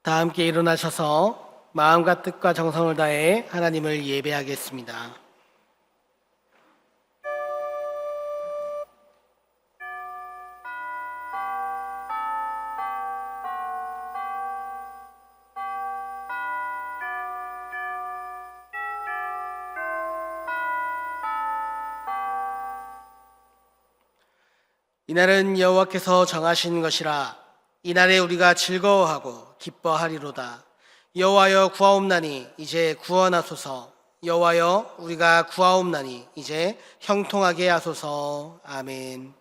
다 함께 일어나셔서 마음과 뜻과 정성을 다해 하나님을 예배하겠습니다. 이날은 여호와께서 정하신 것이라. 이날에 우리가 즐거워하고 기뻐하리로다. 여호와여 구하옵나니 이제 구원하소서. 여호와여 우리가 구하옵나니 이제 형통하게 하소서. 아멘.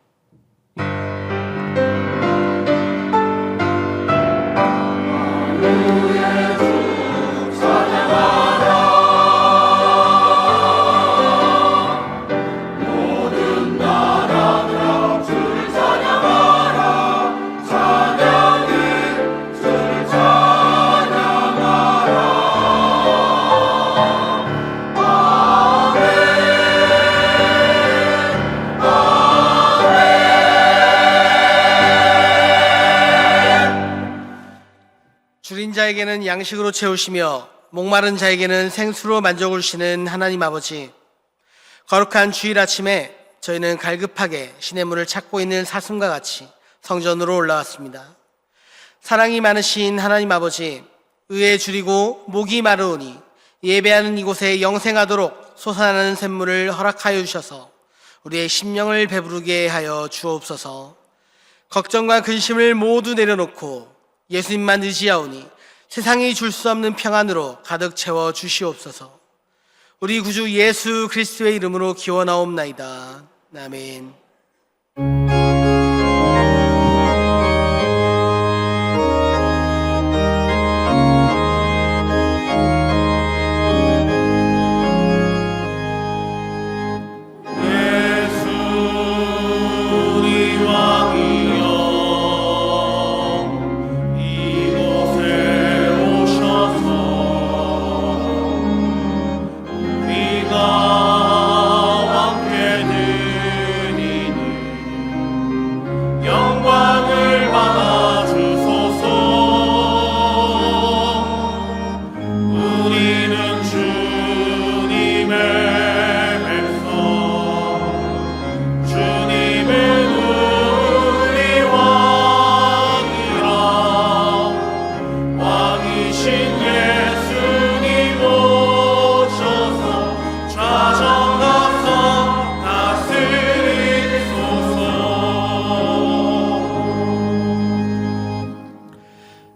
줄인 자에게는 양식으로 채우시며 목마른 자에게는 생수로 만족을 주시는 하나님 아버지, 거룩한 주일 아침에 저희는 갈급하게 시냇물을 찾고 있는 사슴과 같이 성전으로 올라왔습니다. 사랑이 많으신 하나님 아버지, 의에 줄이고 목이 마르오니 예배하는 이곳에 영생하도록 솟아나는 샘물을 허락하여 주셔서 우리의 심령을 배부르게 하여 주옵소서. 걱정과 근심을 모두 내려놓고 예수님만 의지하오니 세상이 줄 수 없는 평안으로 가득 채워 주시옵소서. 우리 구주 예수 그리스도의 이름으로 기원하옵나이다. 아멘.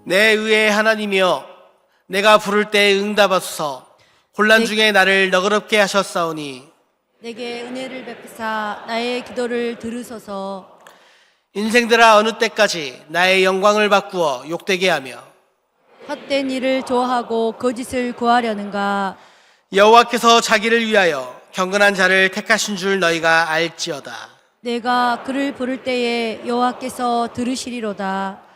내 의의 하나님이여, 내가 부를 때 응답하소서. 혼란 중에 나를 너그럽게 하셨사오니 내게 은혜를 베푸사 나의 기도를 들으소서. 인생들아, 어느 때까지 나의 영광을 바꾸어 욕되게 하며 헛된 일을 좋아하고 거짓을 구하려는가. 여호와께서 자기를 위하여 경건한 자를 택하신 줄 너희가 알지어다. 내가 그를 부를 때에 여호와께서 들으시리로다.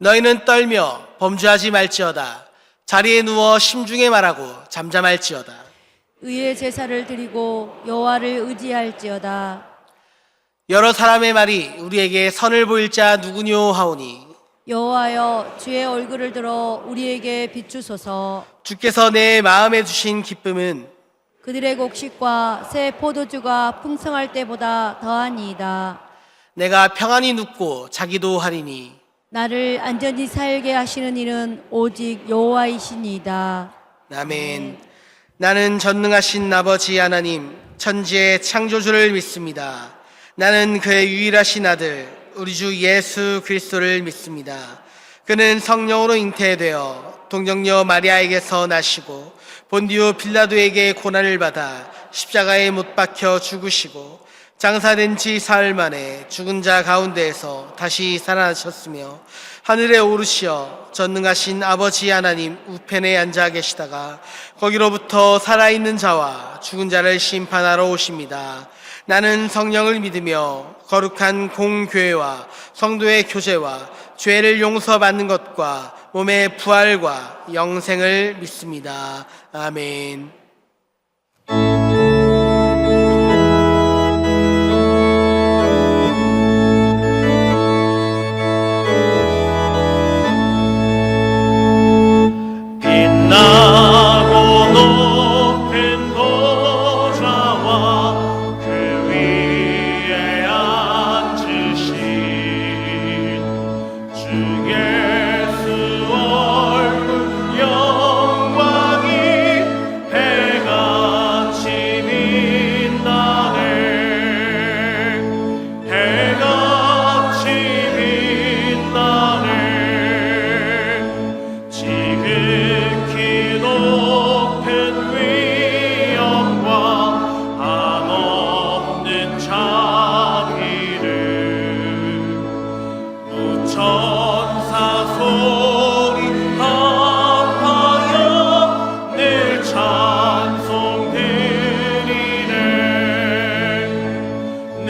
너희는 떨며 범죄하지 말지어다. 자리에 누워 심중에 말하고 잠잠할지어다. 의의 제사를 드리고 여호와를 의지할지어다. 여러 사람의 말이 우리에게 선을 보일 자 누구뇨 하오니 여호와여 주의 얼굴을 들어 우리에게 비추소서. 주께서 내 마음에 주신 기쁨은 그들의 곡식과 새 포도주가 풍성할 때보다 더하니이다. 내가 평안히 눕고 자기도 하리니 나를 안전히 살게 하시는 이는 오직 여호와이시니이다. 아멘. 나는 전능하신 아버지 하나님, 천지의 창조주를 믿습니다. 나는 그의 유일하신 아들 우리 주 예수 그리스도를 믿습니다. 그는 성령으로 잉태되어 동정녀 마리아에게서 나시고 본디오 빌라도에게 고난을 받아 십자가에 못 박혀 죽으시고 장사된 지 사흘 만에 죽은 자 가운데에서 다시 살아나셨으며 하늘에 오르시어 전능하신 아버지 하나님 우편에 앉아 계시다가 거기로부터 살아있는 자와 죽은 자를 심판하러 오십니다. 나는 성령을 믿으며 거룩한 공교회와 성도의 교제와 죄를 용서받는 것과 몸의 부활과 영생을 믿습니다. 아멘.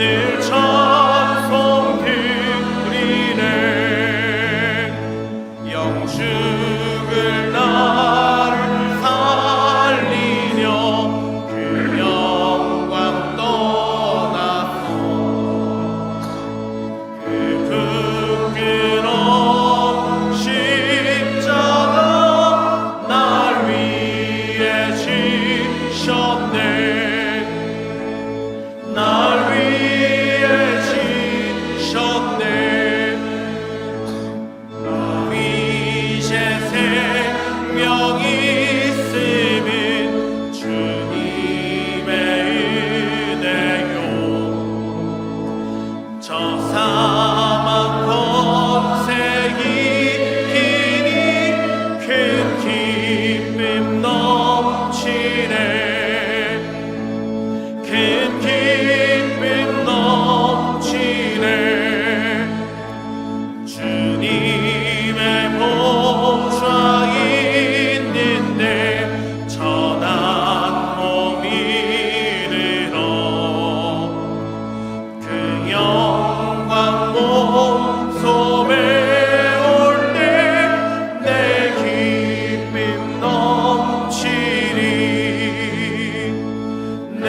늘 찬송 드리네. 영죽을 나를 살리려 그 영광 떠나서 그 부끄러운 십자가 날 위해 지셨네. 날 위해 지셨네. 나 이제 생명이 있음은 주님의 은혜요. 저 사망 권세 이기니 큰 기쁨 넘치네. 큰 기쁨 넘치네. 주님의 보좌 있는데 천한 몸이 들어 그 영광 몸소에 올때 내 기쁨 넘치리. 내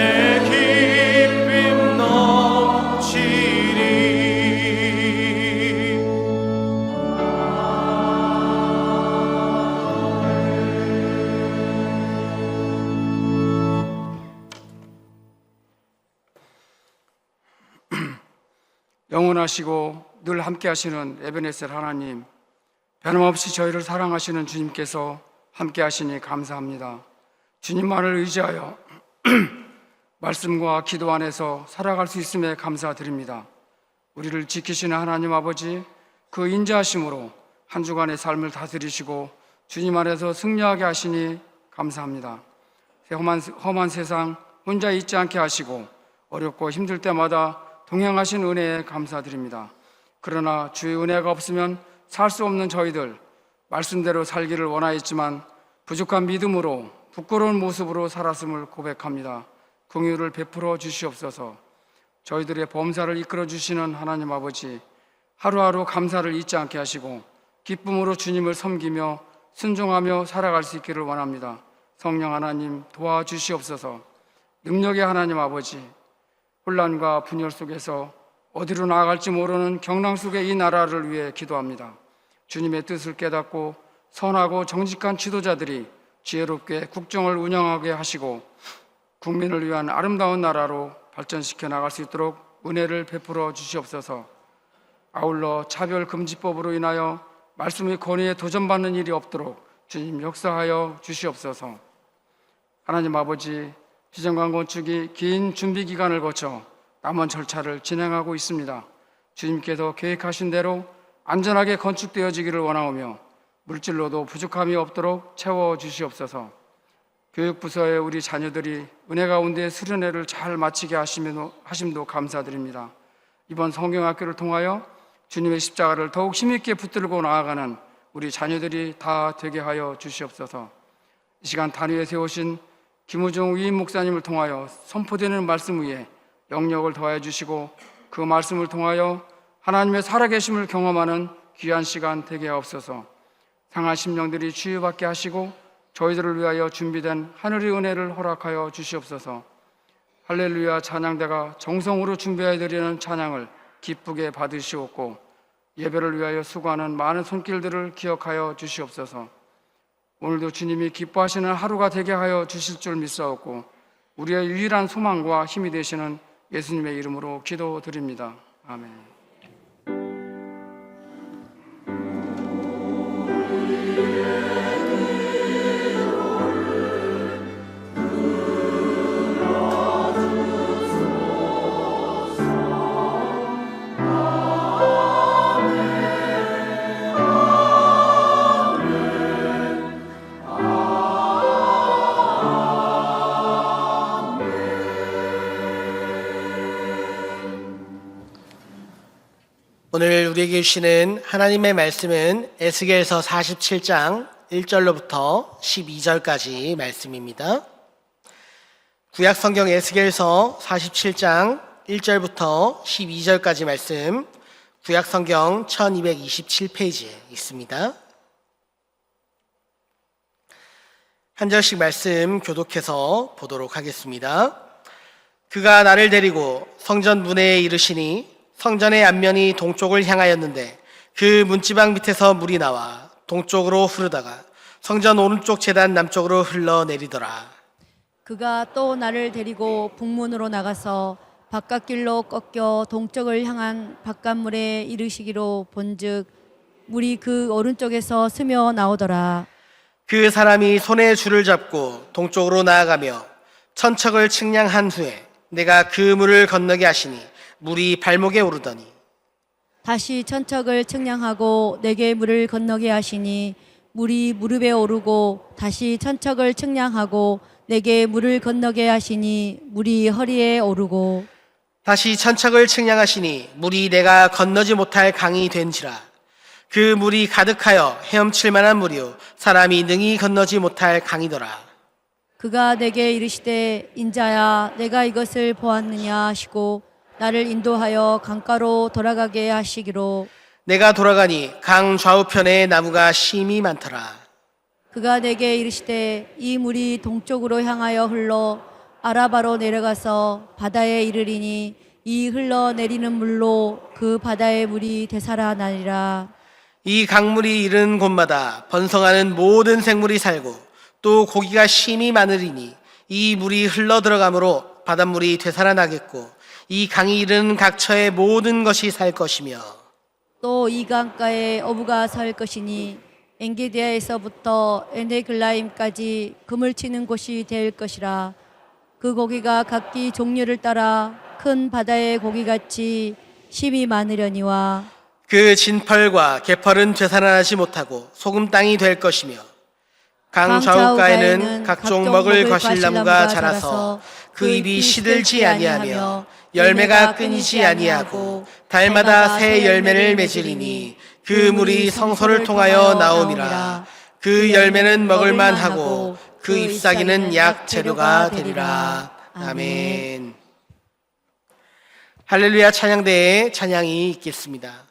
기쁨 넘치리. 영원하시고 늘 함께 하시는 에베네셀 하나님, 변함없이 저희를 사랑하시는 주님께서 함께 하시니 감사합니다. 주님만을 의지하여 말씀과 기도 안에서 살아갈 수 있음에 감사드립니다. 우리를 지키시는 하나님 아버지, 그 인자하심으로 한 주간의 삶을 다스리시고 주님 안에서 승리하게 하시니 감사합니다. 험한 세상 혼자 있지 않게 하시고 어렵고 힘들 때마다 동행하신 은혜에 감사드립니다. 그러나 주의 은혜가 없으면 살 수 없는 저희들, 말씀대로 살기를 원하였지만 부족한 믿음으로 부끄러운 모습으로 살았음을 고백합니다. 긍휼을 베풀어 주시옵소서. 저희들의 범사를 이끌어 주시는 하나님 아버지, 하루하루 감사를 잊지 않게 하시고 기쁨으로 주님을 섬기며 순종하며 살아갈 수 있기를 원합니다. 성령 하나님 도와주시옵소서. 능력의 하나님 아버지, 혼란과 분열 속에서 어디로 나아갈지 모르는 경랑 속의 이 나라를 위해 기도합니다. 주님의 뜻을 깨닫고 선하고 정직한 지도자들이 지혜롭게 국정을 운영하게 하시고 국민을 위한 아름다운 나라로 발전시켜 나갈 수 있도록 은혜를 베풀어 주시옵소서. 아울러 차별금지법으로 인하여 말씀의 권위에 도전받는 일이 없도록 주님 역사하여 주시옵소서. 하나님 아버지, 비정관 건축이 긴 준비 기간을 거쳐 남은 절차를 진행하고 있습니다. 주님께서 계획하신 대로 안전하게 건축되어지기를 원하오며 물질로도 부족함이 없도록 채워주시옵소서. 교육부서의 우리 자녀들이 은혜 가운데 수련회를 잘 마치게 하심도 감사드립니다. 이번 성경학교를 통하여 주님의 십자가를 더욱 힘있게 붙들고 나아가는 우리 자녀들이 다 되게 하여 주시옵소서. 이 시간 단위에 세우신 김우중 위임 목사님을 통하여 선포되는 말씀 위에 영역을 더하여 주시고 그 말씀을 통하여 하나님의 살아계심을 경험하는 귀한 시간 되게 하옵소서. 상한 심령들이 치유받게 하시고 저희들을 위하여 준비된 하늘의 은혜를 허락하여 주시옵소서. 할렐루야 찬양대가 정성으로 준비해 드리는 찬양을 기쁘게 받으시옵고 예배를 위하여 수고하는 많은 손길들을 기억하여 주시옵소서. 오늘도 주님이 기뻐하시는 하루가 되게 하여 주실 줄 믿사옵고 우리의 유일한 소망과 힘이 되시는 예수님의 이름으로 기도드립니다. 아멘. 오늘 우리에게 주시는 하나님의 말씀은 에스겔서 47장 1절로부터 12절까지 말씀입니다. 구약 성경 에스겔서 47장 1절부터 12절까지 말씀 구약성경 1227페이지에 있습니다. 한 절씩 말씀 교독해서 보도록 하겠습니다. 그가 나를 데리고 성전 문에 이르시니 성전의 앞면이 동쪽을 향하였는데 그 문지방 밑에서 물이 나와 동쪽으로 흐르다가 성전 오른쪽 제단 남쪽으로 흘러내리더라. 그가 또 나를 데리고 북문으로 나가서 바깥길로 꺾여 동쪽을 향한 바깥물에 이르시기로 본즉 물이 그 오른쪽에서 스며 나오더라. 그 사람이 손에 줄을 잡고 동쪽으로 나아가며 천척을 측량한 후에 내가 그 물을 건너게 하시니 물이 발목에 오르더니 다시 천척을 측량하고 내게 물을 건너게 하시니 물이 무릎에 오르고 다시 천척을 측량하고 내게 물을 건너게 하시니 물이 허리에 오르고 다시 천척을 측량하시니 물이 내가 건너지 못할 강이 된지라. 그 물이 가득하여 헤엄칠 만한 물이요 사람이 능히 건너지 못할 강이더라. 그가 내게 이르시되 인자야 내가 이것을 보았느냐 하시고 나를 인도하여 강가로 돌아가게 하시기로 내가 돌아가니 강 좌우편에 나무가 심이 많더라. 그가 내게 이르시되 이 물이 동쪽으로 향하여 흘러 아라바로 내려가서 바다에 이르리니 이 흘러내리는 물로 그 바다의 물이 되살아나리라. 이 강물이 이른 곳마다 번성하는 모든 생물이 살고 또 고기가 심이 많으리니 이 물이 흘러 들어가므로 바닷물이 되살아나겠고 이 강이 이른 각처의 모든 것이 살 것이며 또 이 강가에 어부가 설 것이니 엔게디아에서부터 에네글라임까지 금을 치는 곳이 될 것이라. 그 고기가 각기 종류를 따라 큰 바다의 고기같이 심이 많으려니와 그 진펄과 개펄은 되살아나지 못하고 소금 땅이 될 것이며 강 좌우가에는 각종 먹을 과실나무가 자라서 그 잎이 시들지 아니하며 열매가 끊이지 아니하고 달마다 새 열매를 맺으리니 그 물이 성소를 통하여 나옴이라. 그 열매는 먹을만 하고 그 잎사귀는 약 재료가 되리라. 아멘. 할렐루야 찬양대에 찬양이 있겠습니다.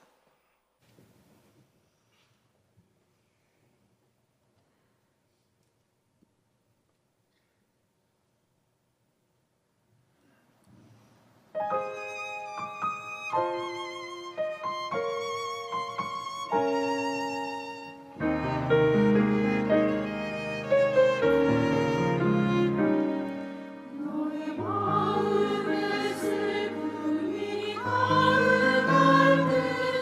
너의 마음의 슬픔이 가득할 때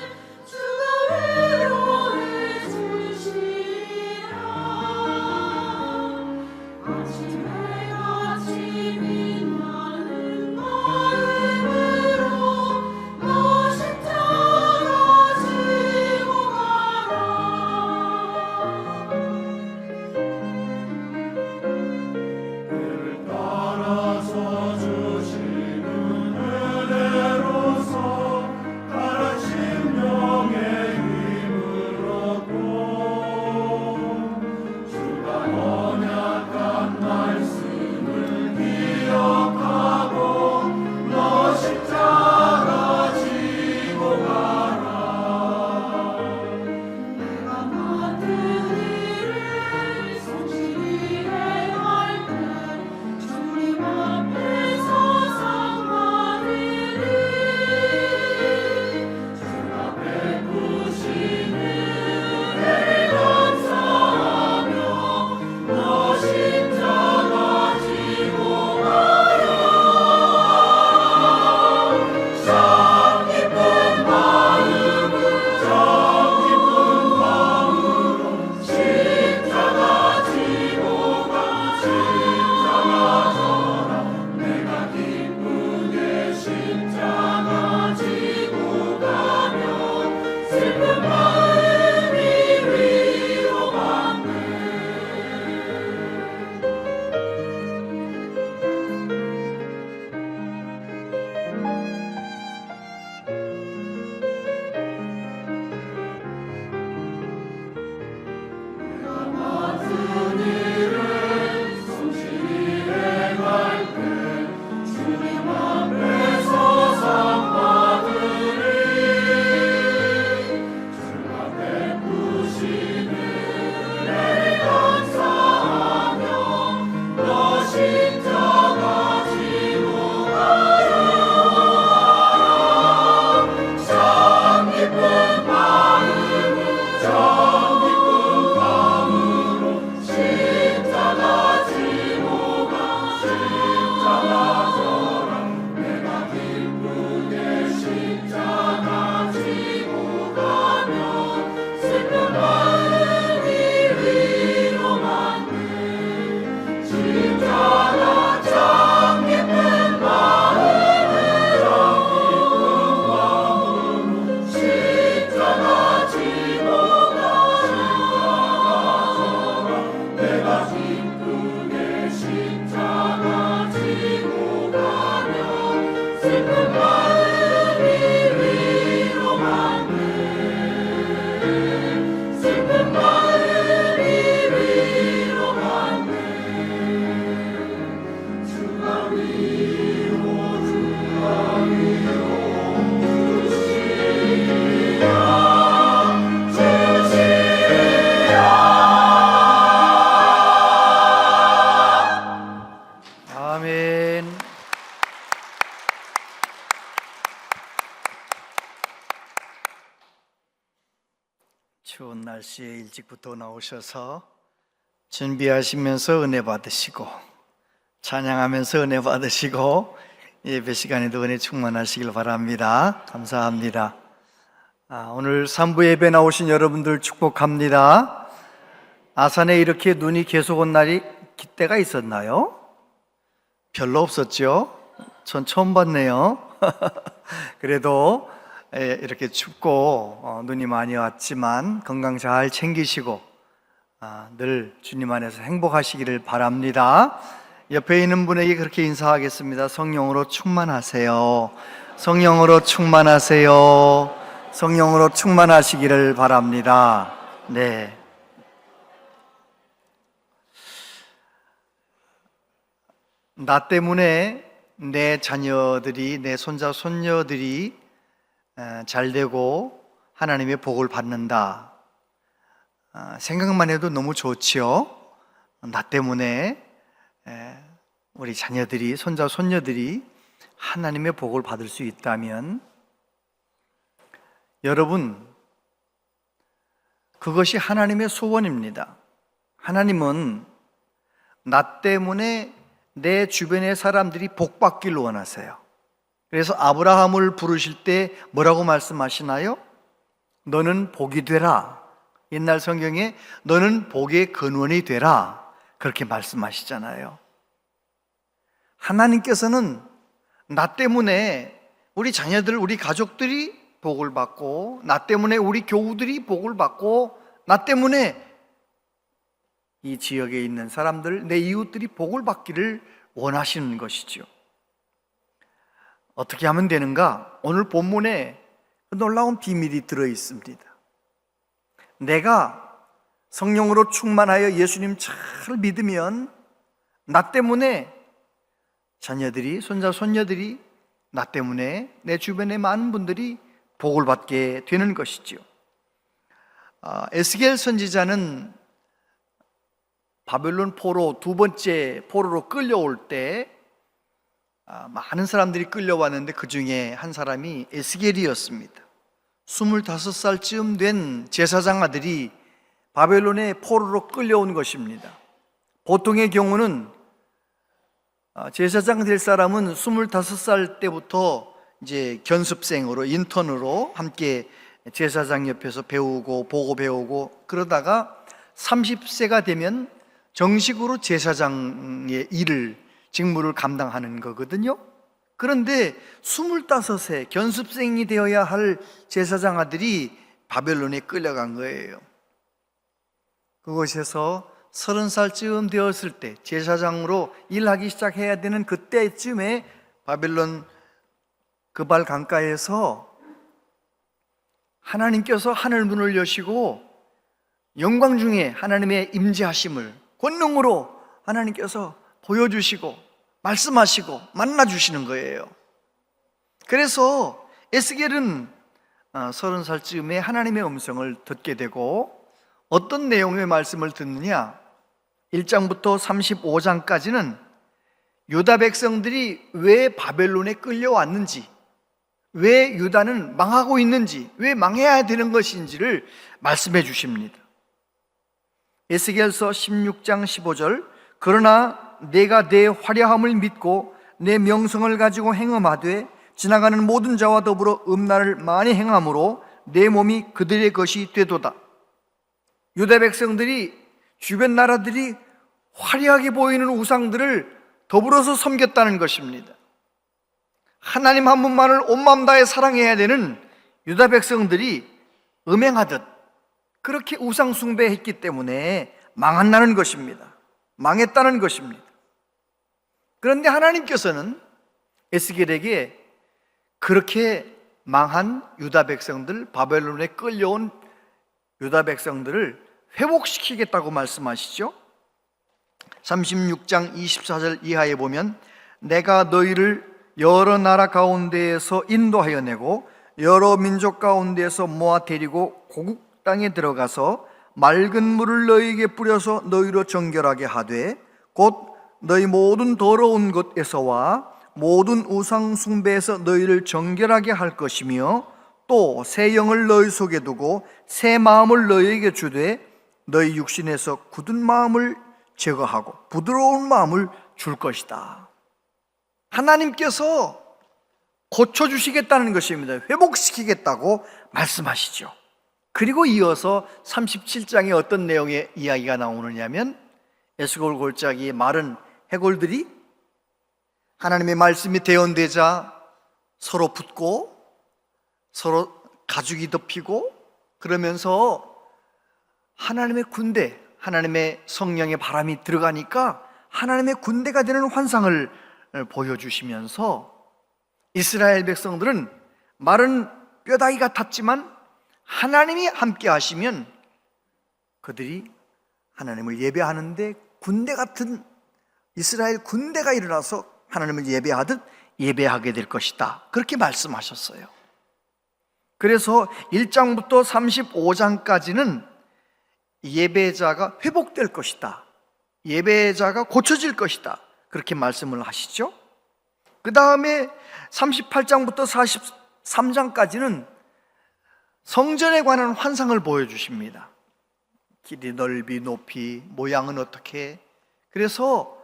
추운 날씨에 일찍부터 나오셔서 준비하시면서 은혜 받으시고 찬양하면서 은혜 받으시고 예배 시간에도 은혜 충만하시길 바랍니다. 감사합니다. 오늘 3부 예배 나오신 여러분들 축복합니다. 아산에 이렇게 눈이 계속 온 날이 때가 있었나요? 별로 없었죠? 전 처음 봤네요. 그래도 이렇게 춥고 눈이 많이 왔지만 건강 잘 챙기시고 늘 주님 안에서 행복하시기를 바랍니다. 옆에 있는 분에게 그렇게 인사하겠습니다. 성령으로 충만하세요. 성령으로 충만하세요. 성령으로 충만하시기를 바랍니다. 네. 나 때문에 내 자녀들이, 내 손자, 손녀들이 잘 되고 하나님의 복을 받는다. 생각만 해도 너무 좋지요. 나 때문에 우리 자녀들이, 손자, 손녀들이 하나님의 복을 받을 수 있다면 여러분, 그것이 하나님의 소원입니다. 하나님은 나 때문에 내 주변의 사람들이 복 받기를 원하세요. 그래서 아브라함을 부르실 때 뭐라고 말씀하시나요? 너는 복이 되라. 옛날 성경에 너는 복의 근원이 되라. 그렇게 말씀하시잖아요. 하나님께서는 나 때문에 우리 자녀들, 우리 가족들이 복을 받고, 나 때문에 우리 교우들이 복을 받고, 나 때문에 이 지역에 있는 사람들, 내 이웃들이 복을 받기를 원하시는 것이죠. 어떻게 하면 되는가? 오늘 본문에 놀라운 비밀이 들어 있습니다. 내가 성령으로 충만하여 예수님 잘 믿으면 나 때문에 자녀들이, 손자, 손녀들이, 나 때문에 내 주변의 많은 분들이 복을 받게 되는 것이죠. 에스겔 선지자는 바벨론 포로, 두 번째 포로로 끌려올 때 많은 사람들이 끌려왔는데 그 중에 한 사람이 에스겔이었습니다. 25살쯤 된 제사장 아들이 바벨론의 포로로 끌려온 것입니다. 보통의 경우는 제사장 될 사람은 25살 때부터 이제 견습생으로, 인턴으로 함께 제사장 옆에서 배우고 보고 배우고 그러다가 30세가 되면 정식으로 제사장의 직무를 감당하는 거거든요. 그런데 25세 견습생이 되어야 할 제사장 아들이 바벨론에 끌려간 거예요. 그곳에서 30살쯤 되었을 때 제사장으로 일하기 시작해야 되는 그때쯤에 바벨론 그발 강가에서 하나님께서 하늘 문을 여시고 영광 중에 하나님의 임재하심을 권능으로 하나님께서 보여주시고 말씀하시고 만나주시는 거예요. 그래서 에스겔은 30살쯤에 하나님의 음성을 듣게 되고 어떤 내용의 말씀을 듣느냐? 1장부터 35장까지는 유다 백성들이 왜 바벨론에 끌려왔는지, 왜 유다는 망하고 있는지, 왜 망해야 되는 것인지를 말씀해 주십니다. 에스겔서 16장 15절, 그러나 내가 내 화려함을 믿고 내 명성을 가지고 행음하되 지나가는 모든 자와 더불어 음란을 많이 행함으로 내 몸이 그들의 것이 되도다. 유다 백성들이 주변 나라들이 화려하게 보이는 우상들을 더불어서 섬겼다는 것입니다. 하나님 한 분만을 온 마음 다해 사랑해야 되는 유다 백성들이 음행하듯 그렇게 우상 숭배했기 때문에 망한다는 것입니다. 망했다는 것입니다. 그런데 하나님께서는 에스겔에게 그렇게 망한 유다 백성들, 바벨론에 끌려온 유다 백성들을 회복시키겠다고 말씀하시죠. 36장 24절 이하에 보면 내가 너희를 여러 나라 가운데에서 인도하여 내고 여러 민족 가운데에서 모아 데리고 고국 땅에 들어가서 맑은 물을 너희에게 뿌려서 너희로 정결하게 하되 곧 너희 모든 더러운 것에서와 모든 우상 숭배에서 너희를 정결하게 할 것이며 또 새 영을 너희 속에 두고 새 마음을 너희에게 주되 너희 육신에서 굳은 마음을 제거하고 부드러운 마음을 줄 것이다. 하나님께서 고쳐주시겠다는 것입니다. 회복시키겠다고 말씀하시죠. 그리고 이어서 37장에 어떤 내용의 이야기가 나오느냐면 에스골 골짜기의 마른 해골들이 하나님의 말씀이 대언되자 서로 붙고 서로 가죽이 덮이고 그러면서 하나님의 군대, 하나님의 성령의 바람이 들어가니까 하나님의 군대가 되는 환상을 보여주시면서 이스라엘 백성들은 마른 뼈다귀 같았지만 하나님이 함께 하시면 그들이 하나님을 예배하는데 군대 같은 이스라엘 군대가 일어나서 하나님을 예배하듯 예배하게 될 것이다. 그렇게 말씀하셨어요. 그래서 1장부터 35장까지는 예배자가 회복될 것이다. 예배자가 고쳐질 것이다. 그렇게 말씀을 하시죠. 그 다음에 38장부터 43장까지는 성전에 관한 환상을 보여주십니다. 길이, 넓이, 높이, 모양은 어떻게. 그래서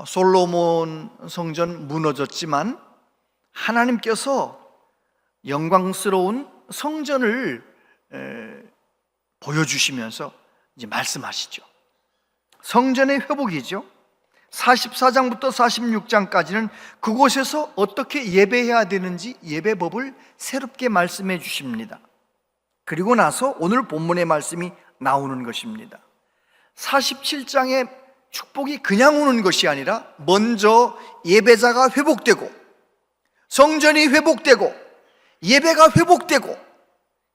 솔로몬 성전 무너졌지만 하나님께서 영광스러운 성전을 보여주시면서 이제 말씀하시죠. 성전의 회복이죠. 44장부터 46장까지는 그곳에서 어떻게 예배해야 되는지 예배법을 새롭게 말씀해 주십니다. 그리고 나서 오늘 본문의 말씀이 나오는 것입니다. 47장의 축복이 그냥 오는 것이 아니라 먼저 예배자가 회복되고 성전이 회복되고 예배가 회복되고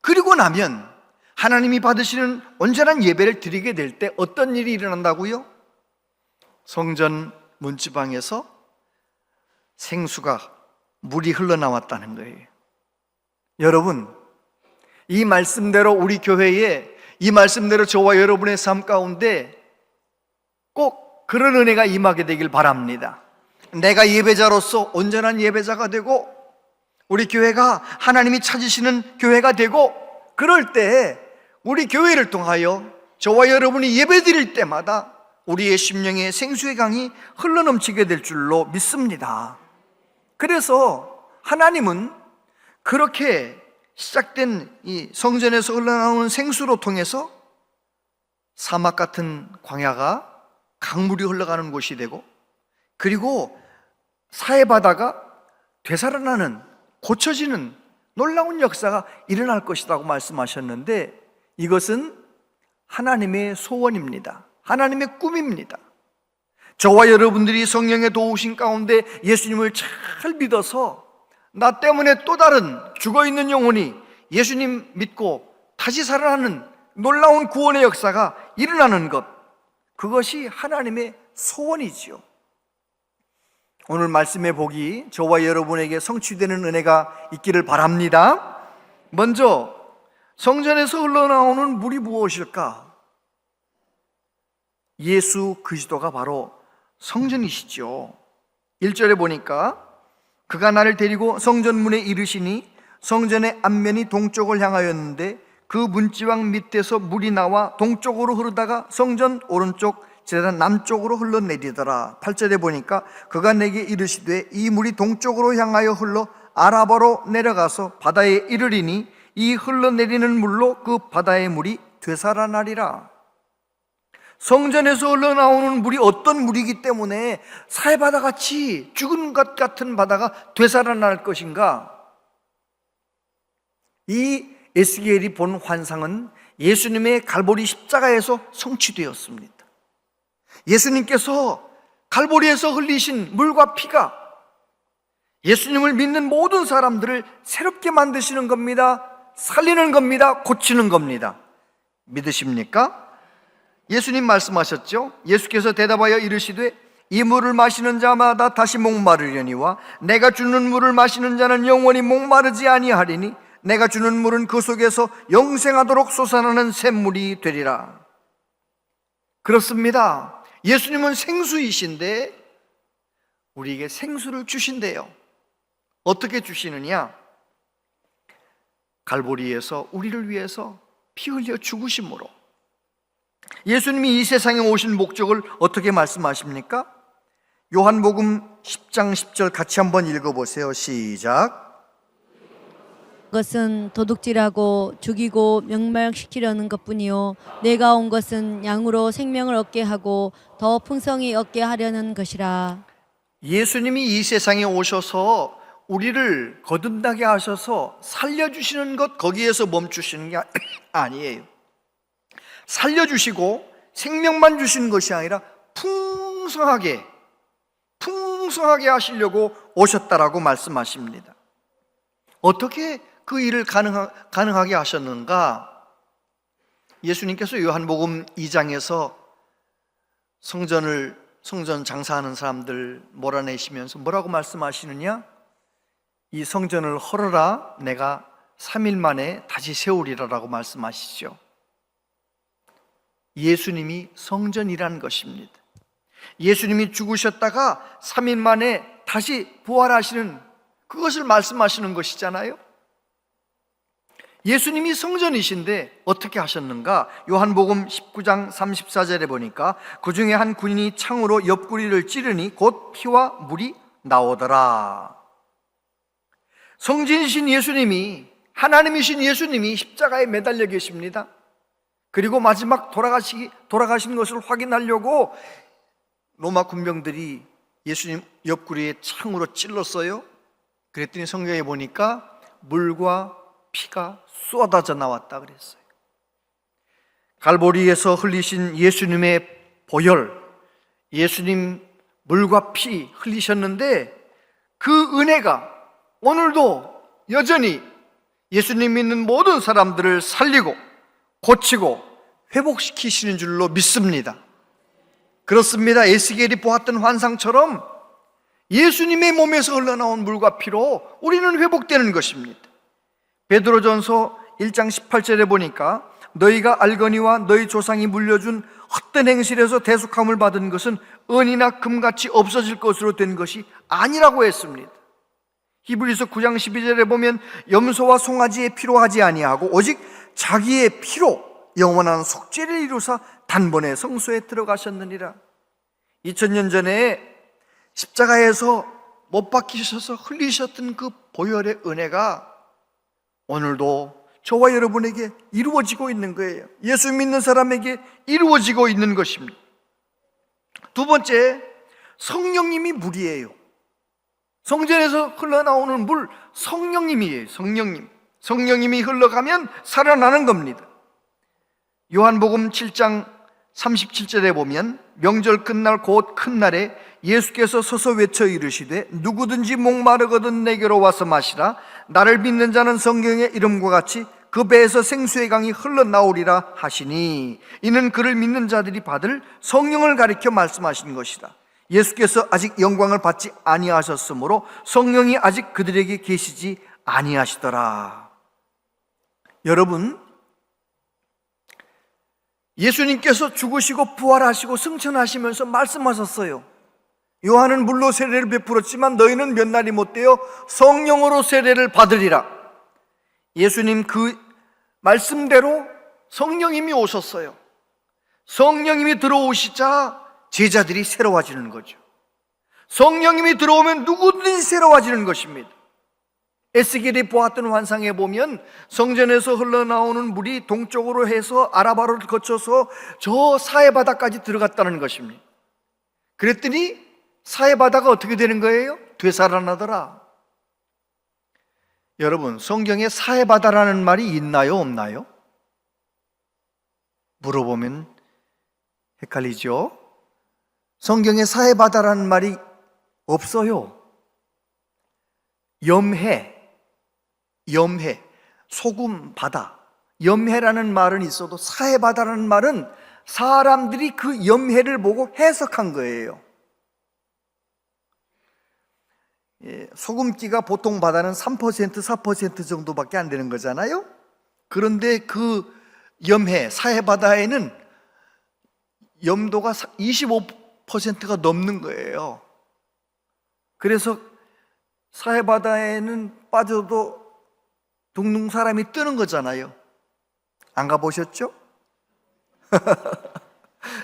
그리고 나면 하나님이 받으시는 온전한 예배를 드리게 될 때 어떤 일이 일어난다고요? 성전 문지방에서 생수가 물이 흘러나왔다는 거예요. 여러분, 이 말씀대로 우리 교회에 이 말씀대로 저와 여러분의 삶 가운데 꼭 그런 은혜가 임하게 되길 바랍니다. 내가 예배자로서 온전한 예배자가 되고 우리 교회가 하나님이 찾으시는 교회가 되고 그럴 때 우리 교회를 통하여 저와 여러분이 예배드릴 때마다 우리의 심령의 생수의 강이 흘러넘치게 될 줄로 믿습니다. 그래서 하나님은 그렇게 시작된 이 성전에서 흘러나오는 생수로 통해서 사막 같은 광야가 강물이 흘러가는 곳이 되고 그리고 사해바다가 되살아나는 고쳐지는 놀라운 역사가 일어날 것이라고 말씀하셨는데 이것은 하나님의 소원입니다. 하나님의 꿈입니다. 저와 여러분들이 성령의 도우신 가운데 예수님을 잘 믿어서 나 때문에 또 다른 죽어있는 영혼이 예수님 믿고 다시 살아나는 놀라운 구원의 역사가 일어나는 것, 그것이 하나님의 소원이지요. 오늘 말씀의 복이 저와 여러분에게 성취되는 은혜가 있기를 바랍니다. 먼저 성전에서 흘러나오는 물이 무엇일까? 예수 그리스도가 바로 성전이시죠. 1절에 보니까 그가 나를 데리고 성전문에 이르시니 성전의 앞면이 동쪽을 향하였는데 그 문지방 밑에서 물이 나와 동쪽으로 흐르다가 성전 오른쪽 제단 남쪽으로 흘러내리더라. 8절에 보니까 그가 내게 이르시되 이 물이 동쪽으로 향하여 흘러 아라바로 내려가서 바다에 이르리니 이 흘러내리는 물로 그 바다의 물이 되살아나리라. 성전에서 흘러나오는 물이 어떤 물이기 때문에 사해바다 같이 죽은 것 같은 바다가 되살아날 것인가? 이 에스겔이 본 환상은 예수님의 갈보리 십자가에서 성취되었습니다. 예수님께서 갈보리에서 흘리신 물과 피가 예수님을 믿는 모든 사람들을 새롭게 만드시는 겁니다. 살리는 겁니다. 고치는 겁니다. 믿으십니까? 예수님 말씀하셨죠? 예수께서 대답하여 이르시되 이 물을 마시는 자마다 다시 목마르려니와 내가 주는 물을 마시는 자는 영원히 목마르지 아니하리니 내가 주는 물은 그 속에서 영생하도록 솟아나는 샘물이 되리라. 그렇습니다. 예수님은 생수이신데 우리에게 생수를 주신대요. 어떻게 주시느냐? 갈보리에서 우리를 위해서 피 흘려 죽으심으로 예수님이 이 세상에 오신 목적을 어떻게 말씀하십니까? 요한복음 10장 10절 같이 한번 읽어보세요. 시작. 것은 도둑질하고 죽이고 멸망시키려는 것뿐이요 내가 온 것은 양으로 생명을 얻게 하고 더 풍성히 얻게 하려는 것이라. 예수님이 이 세상에 오셔서 우리를 거듭나게 하셔서 살려주시는 것, 거기에서 멈추시는 게 아니에요. 살려주시고 생명만 주시는 것이 아니라 풍성하게 하시려고 오셨다라고 말씀하십니다. 어떻게 그 일을 가능하게 하셨는가? 예수님께서 요한복음 2장에서 성전 장사하는 사람들 몰아내시면서 뭐라고 말씀하시느냐? 이 성전을 헐어라, 내가 3일 만에 다시 세우리라라고 말씀하시죠. 예수님이 성전이라는 것입니다. 예수님이 죽으셨다가 3일 만에 다시 부활하시는 그것을 말씀하시는 것이잖아요. 예수님이 성전이신데 어떻게 하셨는가? 요한복음 19장 34절에 보니까 그 중에 한 군인이 창으로 옆구리를 찌르니 곧 피와 물이 나오더라. 성전이신 예수님이, 하나님이신 예수님이 십자가에 매달려 계십니다. 그리고 마지막 돌아가신 것을 확인하려고 로마 군병들이 예수님 옆구리에 창으로 찔렀어요. 그랬더니 성경에 보니까 물과 피가 쏟아져 나왔다 그랬어요. 갈보리에서 흘리신 예수님의 보혈, 예수님 물과 피 흘리셨는데 그 은혜가 오늘도 여전히 예수님 믿는 모든 사람들을 살리고 고치고 회복시키시는 줄로 믿습니다. 그렇습니다. 에스겔이 보았던 환상처럼 예수님의 몸에서 흘러나온 물과 피로 우리는 회복되는 것입니다. 베드로전서 1장 18절에 보니까 너희가 알거니와 너희 조상이 물려준 헛된 행실에서 대속함을 받은 것은 은이나 금같이 없어질 것으로 된 것이 아니라고 했습니다. 히브리서 9장 12절에 보면 염소와 송아지의 피로 하지 아니하고 오직 자기의 피로 영원한 속죄를 이루사 단번에 성소에 들어가셨느니라. 2000년 전에 십자가에서 못 박히셔서 흘리셨던 그 보혈의 은혜가 오늘도 저와 여러분에게 이루어지고 있는 거예요. 예수 믿는 사람에게 이루어지고 있는 것입니다. 두 번째, 성령님이 물이에요. 성전에서 흘러나오는 물, 성령님이에요. 성령님이 흘러가면 살아나는 겁니다. 요한복음 7장 37절에 보면 명절 끝날 곧 큰 날에 예수께서 서서 외쳐 이르시되 누구든지 목마르거든 내게로 와서 마시라. 나를 믿는 자는 성경의 이름과 같이 그 배에서 생수의 강이 흘러나오리라 하시니 이는 그를 믿는 자들이 받을 성령을 가리켜 말씀하신 것이다. 예수께서 아직 영광을 받지 아니하셨으므로 성령이 아직 그들에게 계시지 아니하시더라. 여러분, 예수님께서 죽으시고 부활하시고 승천하시면서 말씀하셨어요. 요한은 물로 세례를 베풀었지만 너희는 몇 날이 못되어 성령으로 세례를 받으리라. 예수님 그 말씀대로 성령님이 오셨어요. 성령님이 들어오시자 제자들이 새로워지는 거죠. 성령님이 들어오면 누구든지 새로워지는 것입니다. 에스겔이 보았던 환상에 보면 성전에서 흘러나오는 물이 동쪽으로 해서 아라바를 거쳐서 저 사해바다까지 들어갔다는 것입니다. 그랬더니 사해바다가 어떻게 되는 거예요? 되살아나더라. 여러분, 성경에 사해바다라는 말이 있나요, 없나요? 물어보면 헷갈리죠? 성경에 사해바다라는 말이 없어요. 염해, 소금 바다, 염해라는 말은 있어도 사해바다라는 말은 사람들이 그 염해를 보고 해석한 거예요. 소금기가 보통 바다는 3%, 4% 정도밖에 안 되는 거잖아요. 그런데 그 염해, 사해바다에는 염도가 25%가 넘는 거예요. 그래서 사해바다에는 빠져도 둥둥 사람이 뜨는 거잖아요. 안 가보셨죠?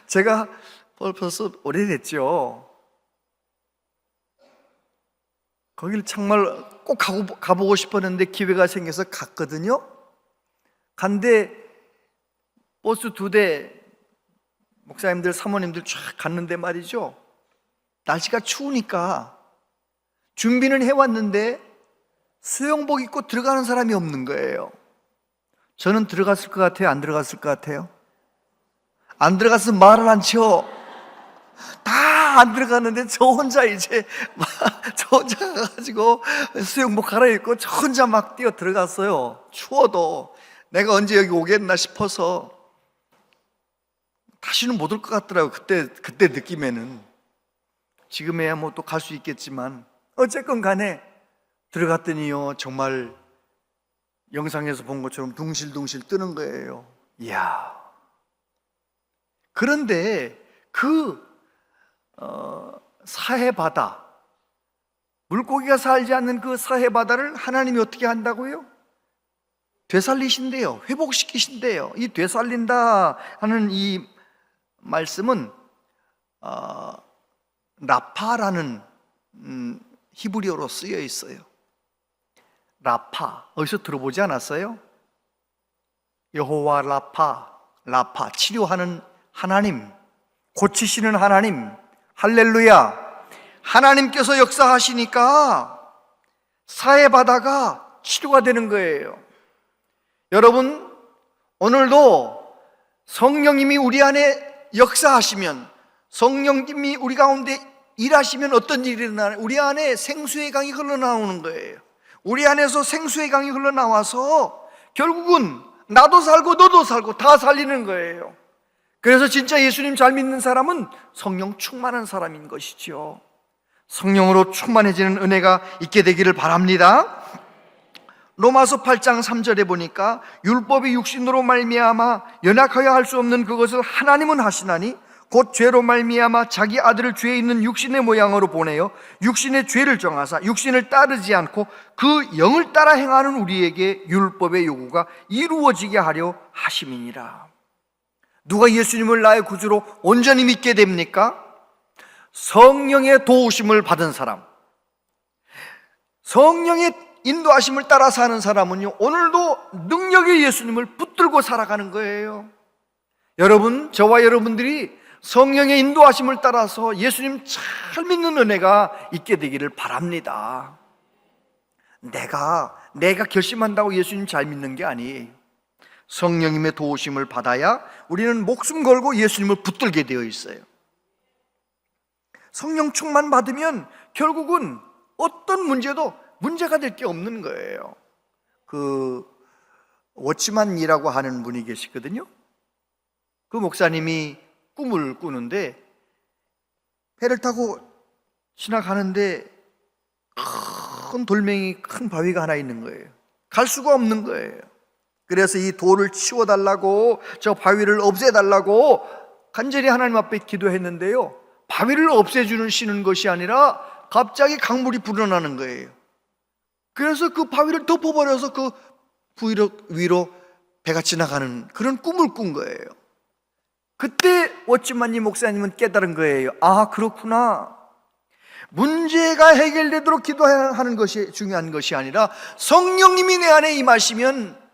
제가 벌써 오래됐죠. 거길 정말 꼭 가보고 싶었는데 기회가 생겨서 갔거든요. 간데 버스 2대 목사님들, 사모님들 쫙 갔는데 말이죠. 날씨가 추우니까 준비는 해왔는데 수영복 입고 들어가는 사람이 없는 거예요. 저는 들어갔을 것 같아요? 안 들어갔을 것 같아요? 안 들어갔으면 말을 안 쳐. 다 안 들어갔는데 저 혼자 가가지고 수영복 갈아입고 저 혼자 막 뛰어 들어갔어요. 추워도 내가 언제 여기 오겠나 싶어서. 다시는 못 올 것 같더라고요. 그때 느낌에는. 지금에야 뭐 또 갈 수 있겠지만 어쨌건 간에 들어갔더니요, 정말 영상에서 본 것처럼 둥실둥실 뜨는 거예요. 이야. 그런데 그 사해바다, 물고기가 살지 않는 그 사해바다를 하나님이 어떻게 한다고요? 되살리신대요. 회복시키신대요. 이 되살린다 하는 이 말씀은 라파라는 히브리어로 쓰여 있어요. 라파, 어디서 들어보지 않았어요? 여호와 라파, 치료하는 하나님, 고치시는 하나님. 할렐루야. 하나님께서 역사하시니까 사해바다가 치료가 되는 거예요. 여러분, 오늘도 성령님이 우리 안에 역사하시면, 성령님이 우리 가운데 일하시면 어떤 일이 일어나요? 우리 안에 생수의 강이 흘러나오는 거예요. 우리 안에서 생수의 강이 흘러나와서 결국은 나도 살고 너도 살고 다 살리는 거예요. 그래서 진짜 예수님 잘 믿는 사람은 성령 충만한 사람인 것이죠. 성령으로 충만해지는 은혜가 있게 되기를 바랍니다. 로마서 8장 3절에 보니까 율법이 육신으로 말미암아 연약하여 할 수 없는 그것을 하나님은 하시나니 곧 죄로 말미암아 자기 아들을 죄에 있는 육신의 모양으로 보내어 육신의 죄를 정하사 육신을 따르지 않고 그 영을 따라 행하는 우리에게 율법의 요구가 이루어지게 하려 하심이니라. 누가 예수님을 나의 구주로 온전히 믿게 됩니까? 성령의 도우심을 받은 사람, 성령의 인도하심을 따라 사는 사람은요, 오늘도 능력의 예수님을 붙들고 살아가는 거예요. 여러분, 저와 여러분들이 성령의 인도하심을 따라서 예수님 잘 믿는 은혜가 있게 되기를 바랍니다. 내가 결심한다고 예수님 잘 믿는 게 아니에요. 성령님의 도우심을 받아야 우리는 목숨 걸고 예수님을 붙들게 되어 있어요. 성령 충만 받으면 결국은 어떤 문제도 문제가 될 게 없는 거예요. 그 워치만이라고 하는 분이 계시거든요. 그 목사님이 꿈을 꾸는데 배를 타고 지나가는데 큰 돌멩이, 큰 바위가 하나 있는 거예요. 갈 수가 없는 거예요. 그래서 이 돌을 치워달라고, 저 바위를 없애달라고 간절히 하나님 앞에 기도했는데요, 바위를 없애주시는 것이 아니라 갑자기 강물이 불어나는 거예요. 그래서 그 바위를 덮어버려서 그 위로 배가 지나가는 그런 꿈을 꾼 거예요. 그때 워치만님 목사님은 깨달은 거예요. 아, 그렇구나. 문제가 해결되도록 기도하는 것이 중요한 것이 아니라 성령님이 내 안에 임하시면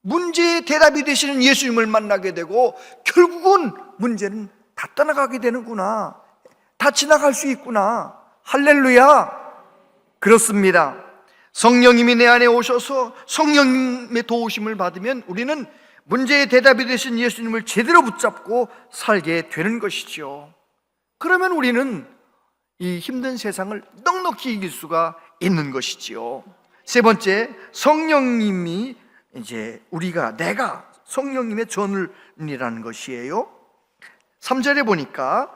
문제의 대답이 되시는 예수님을 만나게 되고 결국은 문제는 다 떠나가게 되는구나, 다 지나갈 수 있구나. 할렐루야. 그렇습니다. 성령님이 내 안에 오셔서 성령님의 도우심을 받으면 우리는 문제의 대답이 되신 예수님을 제대로 붙잡고 살게 되는 것이죠. 그러면 우리는 이 힘든 세상을 넉넉히 이길 수가 있는 것이지요. 세 번째, 성령님이 내가 성령님의 전울이라는 것이에요. 3절에 보니까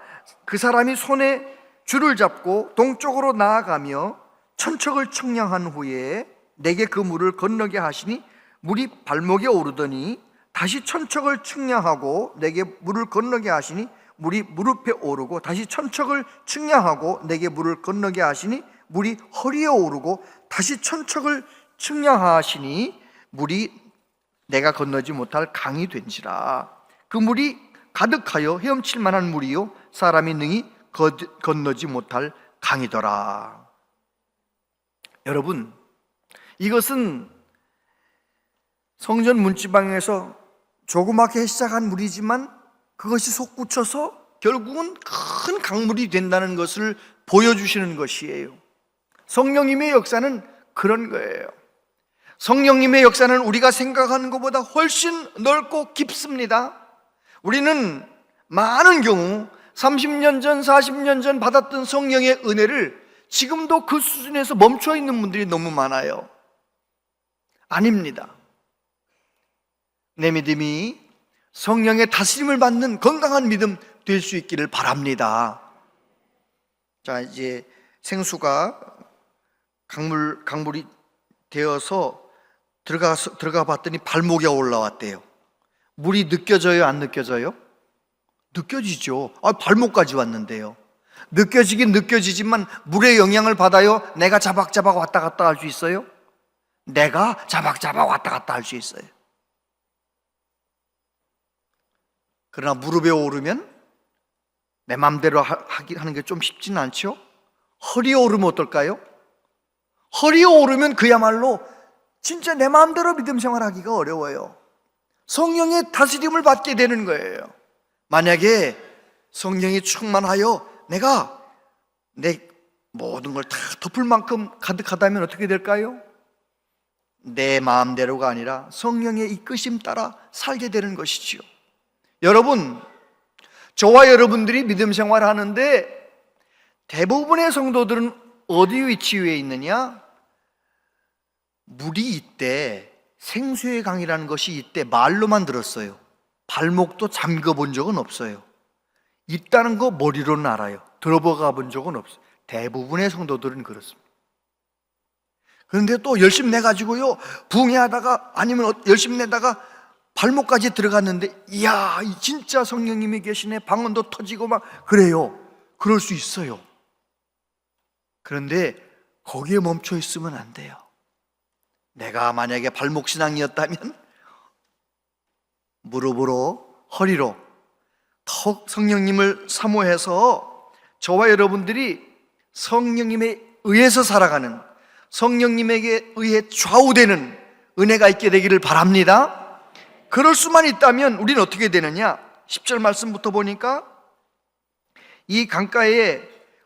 그 사람이 손에 줄을 잡고 동쪽으로 나아가며 천척을 청량한 후에 내게 그 물을 건너게 하시니 물이 발목에 오르더니 다시 천척을 측량하고 내게 물을 건너게 하시니 물이 무릎에 오르고 다시 천척을 측량하고 내게 물을 건너게 하시니 물이 허리에 오르고 다시 천척을 측량하시니 물이 내가 건너지 못할 강이 된지라. 그 물이 가득하여 헤엄칠 만한 물이요 사람이 능히 건너지 못할 강이더라. 여러분, 이것은 성전 문지방에서 조그맣게 시작한 물이지만 그것이 솟구쳐서 결국은 큰 강물이 된다는 것을 보여주시는 것이에요. 성령님의 역사는 그런 거예요. 성령님의 역사는 우리가 생각하는 것보다 훨씬 넓고 깊습니다. 우리는 많은 경우 30년 전, 40년 전 받았던 성령의 은혜를 지금도 그 수준에서 멈춰 있는 분들이 너무 많아요. 아닙니다. 내 믿음이 성령의 다스림을 받는 건강한 믿음 될 수 있기를 바랍니다. 자, 이제 생수가 강물이 되어서 들어가 봤더니 발목에 올라왔대요. 물이 느껴져요, 안 느껴져요? 느껴지죠. 발목까지 왔는데요. 느껴지긴 느껴지지만 물의 영향을 받아요? 내가 자박자박 왔다 갔다 할 수 있어요? 내가 자박자박 왔다 갔다 할 수 있어요. 그러나 무릎에 오르면 내 마음대로 하는 게 좀 쉽지는 않죠? 허리에 오르면 어떨까요? 허리에 오르면 그야말로 진짜 내 마음대로 믿음 생활하기가 어려워요. 성령의 다스림을 받게 되는 거예요. 만약에 성령이 충만하여 내가 내 모든 걸 다 덮을 만큼 가득하다면 어떻게 될까요? 내 마음대로가 아니라 성령의 이끄심 따라 살게 되는 것이지요. 여러분, 저와 여러분들이 믿음 생활하는데 대부분의 성도들은 어디 위치에 있느냐? 물이 있대, 생수의 강이라는 것이 있대 말로만 들었어요. 발목도 잠궈 본 적은 없어요. 있다는 거 머리로는 알아요. 들어가 본 적은 없어요. 대부분의 성도들은 그렇습니다. 그런데 또 열심 내가지고요, 부흥회하다가 아니면 열심 내다가 발목까지 들어갔는데, 이야, 진짜 성령님이 계시네, 방언도 터지고 막 그래요. 그럴 수 있어요. 그런데 거기에 멈춰 있으면 안 돼요. 내가 만약에 발목 신앙이었다면 무릎으로, 허리로 더 성령님을 사모해서 저와 여러분들이 성령님에 의해서 살아가는, 성령님에게 의해 좌우되는 은혜가 있게 되기를 바랍니다. 그럴 수만 있다면 우리는 어떻게 되느냐? 10절 말씀부터 보니까 이 강가에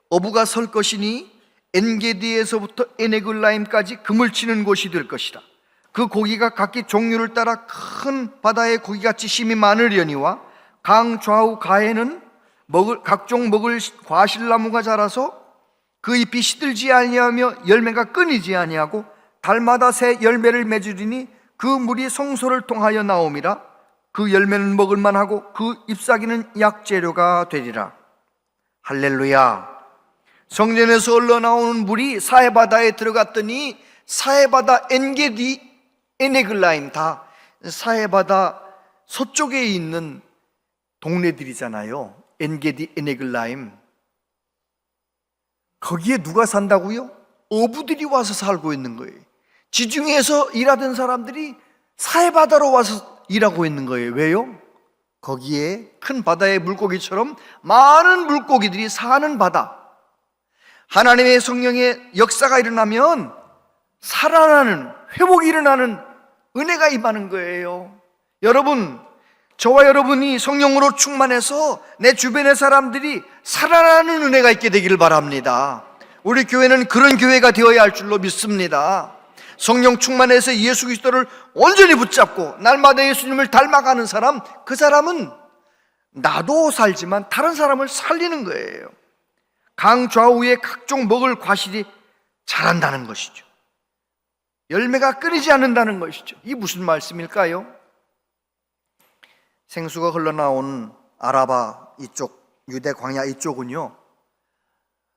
어부가 설 것이니 엔게디에서부터 에네글라임까지 금을 치는 곳이 될 것이다. 그 고기가 각기 종류를 따라 큰 바다의 고기같이 심이 많으려니와 강 좌우 가에는 각종 먹을 과실나무가 자라서 그 잎이 시들지 아니하며 열매가 끊이지 아니하고 달마다 새 열매를 맺으리니 그 물이 성소를 통하여 나옴이라. 그 열매는 먹을 만하고 그 잎사귀는 약재료가 되리라. 할렐루야. 성전에서 흘러나오는 물이 사해바다에 들어갔더니 사해바다 엔게디, 에네글라임, 다 사해바다 서쪽에 있는 동네들이잖아요. 엔게디, 에네글라임. 거기에 누가 산다고요? 어부들이 와서 살고 있는 거예요. 지중해에서 일하던 사람들이 사해바다로 와서 일하고 있는 거예요. 왜요? 거기에 큰 바다의 물고기처럼 많은 물고기들이 사는 바다. 하나님의 성령의 역사가 일어나면 살아나는, 회복이 일어나는 은혜가 임하는 거예요. 여러분, 저와 여러분이 성령으로 충만해서 내 주변의 사람들이 살아나는 은혜가 있게 되기를 바랍니다. 우리 교회는 그런 교회가 되어야 할 줄로 믿습니다. 성령 충만해서 예수 그리스도를 온전히 붙잡고 날마다 예수님을 닮아가는 사람, 그 사람은 나도 살지만 다른 사람을 살리는 거예요. 강 좌우에 각종 먹을 과실이 자란다는 것이죠. 열매가 끊이지 않는다는 것이죠. 이게 무슨 말씀일까요? 생수가 흘러나온 아라바 이쪽, 유대 광야 이쪽은요,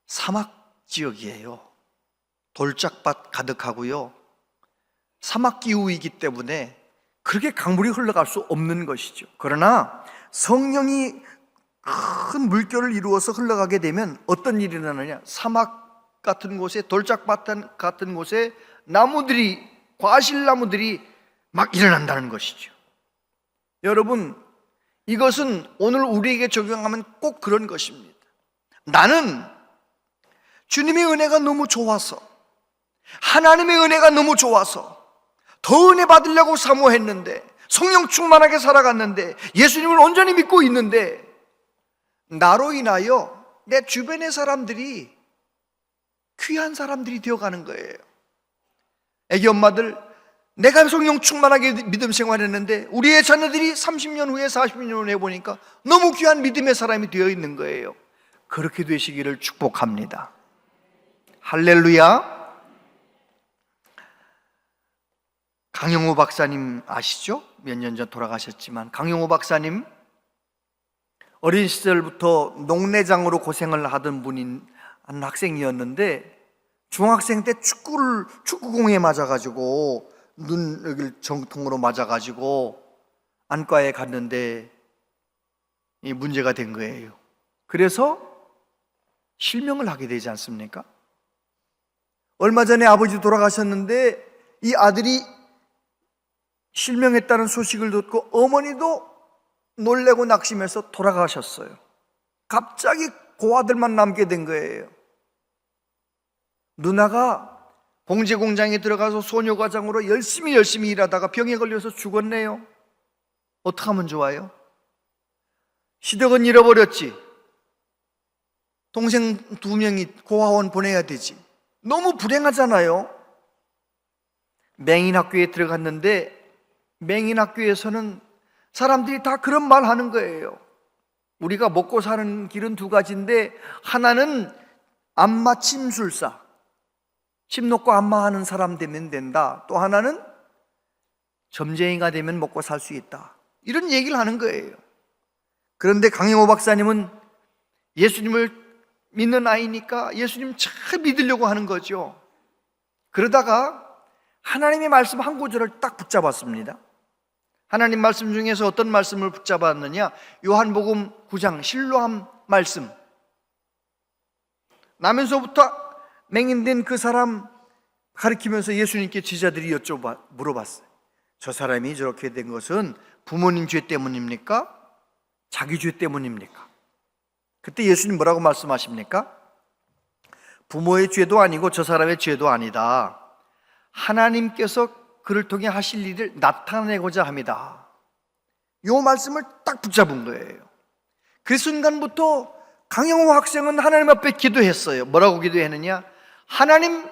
사막 지역이에요. 돌짝밭 가득하고요, 사막 기후이기 때문에 그렇게 강물이 흘러갈 수 없는 것이죠. 그러나 성령이 큰 물결을 이루어서 흘러가게 되면 어떤 일이 일어나느냐? 사막 같은 곳에, 돌짝밭 같은 곳에 나무들이 과실나무들이 막 일어난다는 것이죠. 여러분, 이것은 오늘 우리에게 적용하면 꼭 그런 것입니다. 나는 주님의 은혜가 너무 좋아서, 하나님의 은혜가 너무 좋아서 더 은혜 받으려고 사모했는데, 성령 충만하게 살아갔는데, 예수님을 온전히 믿고 있는데, 나로 인하여 내 주변의 사람들이 귀한 사람들이 되어가는 거예요. 애기 엄마들, 내가 성령 충만하게 믿음 생활했는데 우리의 자녀들이 30년 후에 40년 후에 보니까 너무 귀한 믿음의 사람이 되어 있는 거예요. 그렇게 되시기를 축복합니다. 할렐루야. 강영호 박사님 아시죠? 몇 년 전 돌아가셨지만, 강영호 박사님 어린 시절부터 농내장으로 고생을 하던 분인 한 학생이었는데, 중학생 때 축구공에 맞아가지고 눈 여기를 정통으로 맞아가지고 안과에 갔는데 이 문제가 된 거예요. 그래서 실명을 하게 되지 않습니까? 얼마 전에 아버지 돌아가셨는데 이 아들이 실명했다는 소식을 듣고 어머니도 놀래고 낙심해서 돌아가셨어요. 갑자기 고아들만 남게 된 거예요. 누나가 봉제 공장에 들어가서 소녀과장으로 열심히 일하다가 병에 걸려서 죽었네요. 어떻게 하면 좋아요? 시댁은 잃어버렸지. 동생 2명이 고아원 보내야 되지. 너무 불행하잖아요. 맹인학교에 들어갔는데 맹인학교에서는 사람들이 다 그런 말 하는 거예요. 우리가 먹고 사는 길은 2가지인데, 하나는 안마 침술사, 침 놓고 안마하는 사람 되면 된다. 또 하나는 점쟁이가 되면 먹고 살 수 있다. 이런 얘기를 하는 거예요. 그런데 강영호 박사님은 예수님을 믿는 아이니까 예수님 잘 믿으려고 하는 거죠. 그러다가 하나님의 말씀 한 구절을 딱 붙잡았습니다. 하나님 말씀 중에서 어떤 말씀을 붙잡았느냐? 요한복음 9장 실로암 말씀. 나면서부터 맹인된 그 사람 가리키면서 예수님께 제자들이 물어봤어요. 저 사람이 저렇게 된 것은 부모님 죄 때문입니까? 자기 죄 때문입니까? 그때 예수님 뭐라고 말씀하십니까? 부모의 죄도 아니고 저 사람의 죄도 아니다. 하나님께서 그를 통해 하실 일을 나타내고자 합니다. 이 말씀을 딱 붙잡은 거예요. 그 순간부터 강영호 학생은 하나님 앞에 기도했어요. 뭐라고 기도했느냐? 하나님,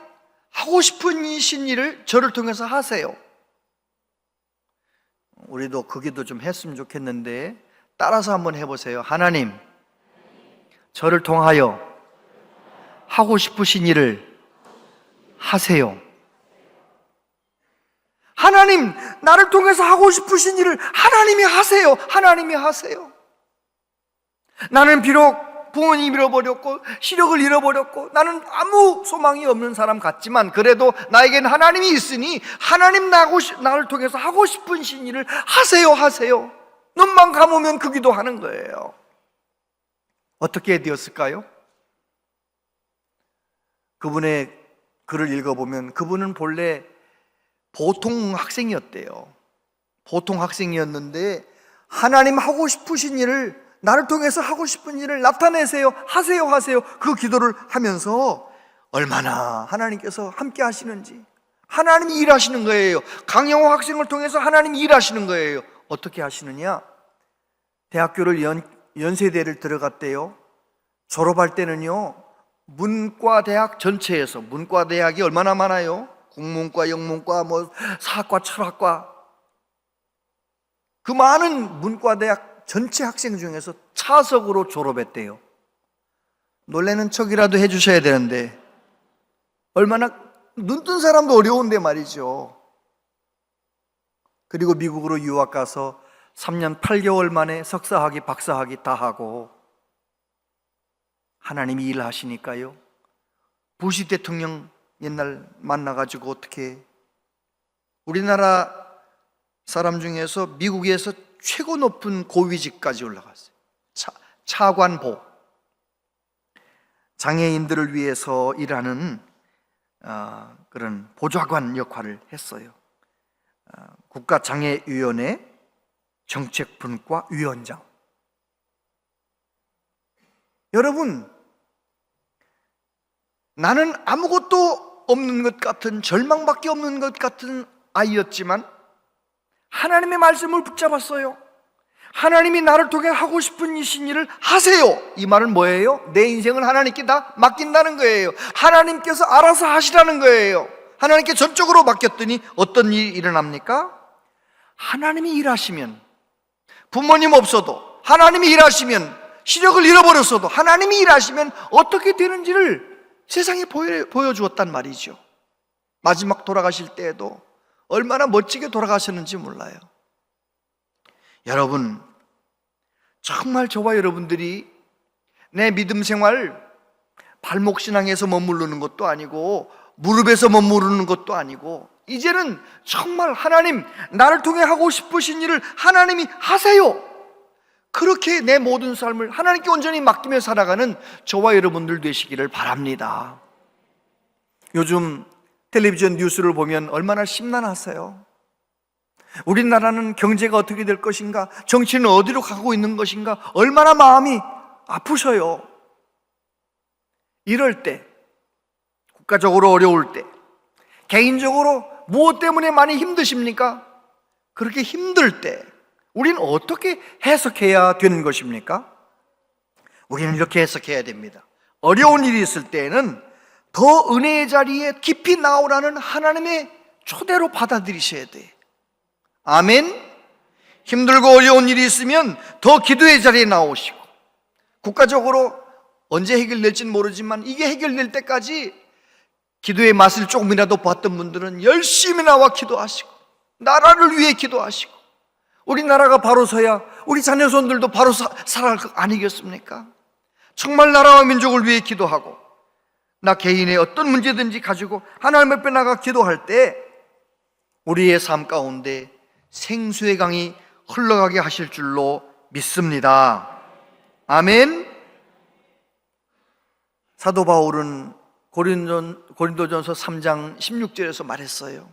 하고 싶은 이신 일을 저를 통해서 하세요. 우리도 그 기도 좀 했으면 좋겠는데 따라서 한번 해보세요. 하나님, 저를 통하여 하고 싶으신 일을 하세요. 하나님, 나를 통해서 하고 싶으신 일을 하나님이 하세요. 하나님이 하세요. 나는 비록 부모님 잃어버렸고 시력을 잃어버렸고 나는 아무 소망이 없는 사람 같지만, 그래도 나에겐 하나님이 있으니 하나님 나를 통해서 하고 싶은 일을 하세요. 눈만 감으면 그 기도하는 거예요. 어떻게 되었을까요? 그분의 글을 읽어보면 그분은 본래 보통 학생이었대요. 보통 학생이었는데 하나님 하고 싶으신 일을, 나를 통해서 하고 싶은 일을 나타내세요. 하세요. 그 기도를 하면서 얼마나 하나님께서 함께 하시는지, 하나님이 일하시는 거예요. 강영호 학생을 통해서 하나님이 일하시는 거예요. 어떻게 하시느냐? 대학교를 연세대를 들어갔대요. 졸업할 때는요, 문과대학 전체에서, 문과대학이 얼마나 많아요? 국문과, 영문과, 사학과, 철학과, 그 많은 문과대학 전체 학생 중에서 차석으로 졸업했대요. 놀라는 척이라도 해주셔야 되는데, 얼마나 눈뜬 사람도 어려운데 말이죠. 그리고 미국으로 유학 가서 3년 8개월 만에 석사학위, 박사학위 다 하고, 하나님이 일하시니까요. 부시 대통령 옛날 만나가지고 어떻게, 우리나라 사람 중에서 미국에서 최고 높은 고위직까지 올라갔어요. 차관보. 장애인들을 위해서 일하는 그런 보좌관 역할을 했어요. 국가장애위원회 정책분과 위원장. 여러분, 나는 아무것도 없는 것 같은, 절망밖에 없는 것 같은 아이였지만 하나님의 말씀을 붙잡았어요. 하나님이 나를 통해 하고 싶은 이신 일을 하세요. 이 말은 뭐예요? 내 인생을 하나님께 다 맡긴다는 거예요. 하나님께서 알아서 하시라는 거예요. 하나님께 전적으로 맡겼더니 어떤 일이 일어납니까? 하나님이 일하시면, 부모님 없어도, 하나님이 일하시면, 시력을 잃어버렸어도 하나님이 일하시면 어떻게 되는지를 세상에 보여주었단 말이죠. 마지막 돌아가실 때에도 얼마나 멋지게 돌아가셨는지 몰라요. 여러분, 정말 저와 여러분들이 내 믿음 생활 발목 신앙에서 머무르는 것도 아니고 무릎에서 머무르는 것도 아니고, 이제는 정말 하나님, 나를 통해 하고 싶으신 일을 하나님이 하세요. 그렇게 내 모든 삶을 하나님께 온전히 맡기며 살아가는 저와 여러분들 되시기를 바랍니다. 요즘 텔레비전 뉴스를 보면 얼마나 심란하세요. 우리나라는 경제가 어떻게 될 것인가, 정치는 어디로 가고 있는 것인가, 얼마나 마음이 아프셔요. 이럴 때, 국가적으로 어려울 때, 개인적으로 무엇 때문에 많이 힘드십니까? 그렇게 힘들 때 우리는 어떻게 해석해야 되는 것입니까? 우리는 이렇게 해석해야 됩니다. 어려운 일이 있을 때에는 더 은혜의 자리에 깊이 나오라는 하나님의 초대로 받아들이셔야 돼요. 아멘. 힘들고 어려운 일이 있으면 더 기도의 자리에 나오시고, 국가적으로 언제 해결될지는 모르지만 이게 해결될 때까지 기도의 맛을 조금이라도 봤던 분들은 열심히 나와 기도하시고, 나라를 위해 기도하시고, 우리나라가 바로 서야 우리 자녀손들도 바로 살아갈 것 아니겠습니까? 정말 나라와 민족을 위해 기도하고, 나 개인의 어떤 문제든지 가지고 하나님 앞에 나가 기도할 때 우리의 삶 가운데 생수의 강이 흘러가게 하실 줄로 믿습니다. 아멘. 사도 바울은 고린도전서 3장 16절에서 말했어요.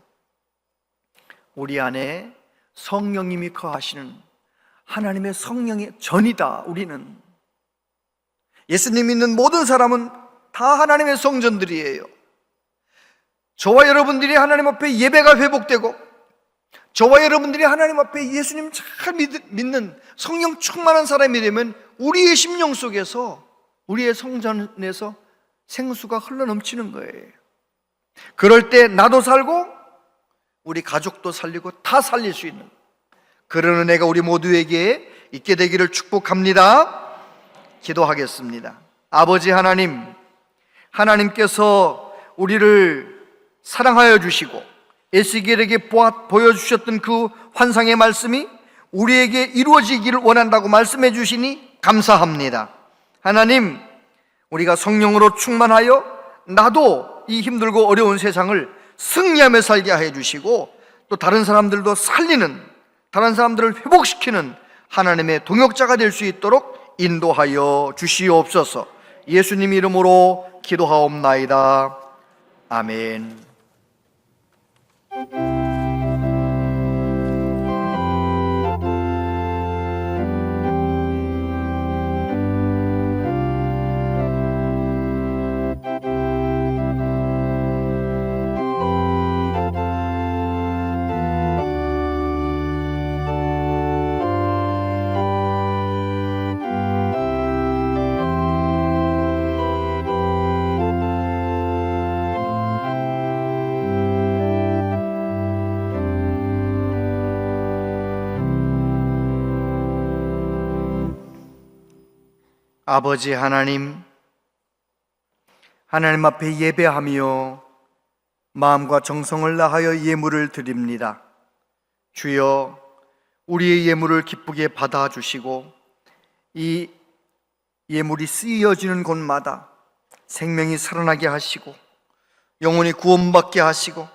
우리 안에 성령님이 거하시는 하나님의 성령의 전이다. 우리는, 예수님 믿는 모든 사람은 다 하나님의 성전들이에요. 저와 여러분들이 하나님 앞에 예배가 회복되고, 저와 여러분들이 하나님 앞에 예수님 잘 믿는 성령 충만한 사람이 되면 우리의 심령 속에서, 우리의 성전에서 생수가 흘러넘치는 거예요. 그럴 때 나도 살고 우리 가족도 살리고 다 살릴 수 있는 그런 은혜가 우리 모두에게 있게 되기를 축복합니다. 기도하겠습니다. 아버지 하나님, 하나님께서 우리를 사랑하여 주시고 에스겔에게 보여주셨던 그 환상의 말씀이 우리에게 이루어지기를 원한다고 말씀해 주시니 감사합니다. 하나님, 우리가 성령으로 충만하여 나도 이 힘들고 어려운 세상을 승리하며 살게 해 주시고, 또 다른 사람들도 살리는, 다른 사람들을 회복시키는 하나님의 동역자가 될 수 있도록 인도하여 주시옵소서. 예수님 이름으로 기도하옵나이다. 아멘. 아버지 하나님, 하나님 앞에 예배하며 마음과 정성을 다하여 예물을 드립니다. 주여, 우리의 예물을 기쁘게 받아주시고 이 예물이 쓰여지는 곳마다 생명이 살아나게 하시고 영혼이 구원받게 하시고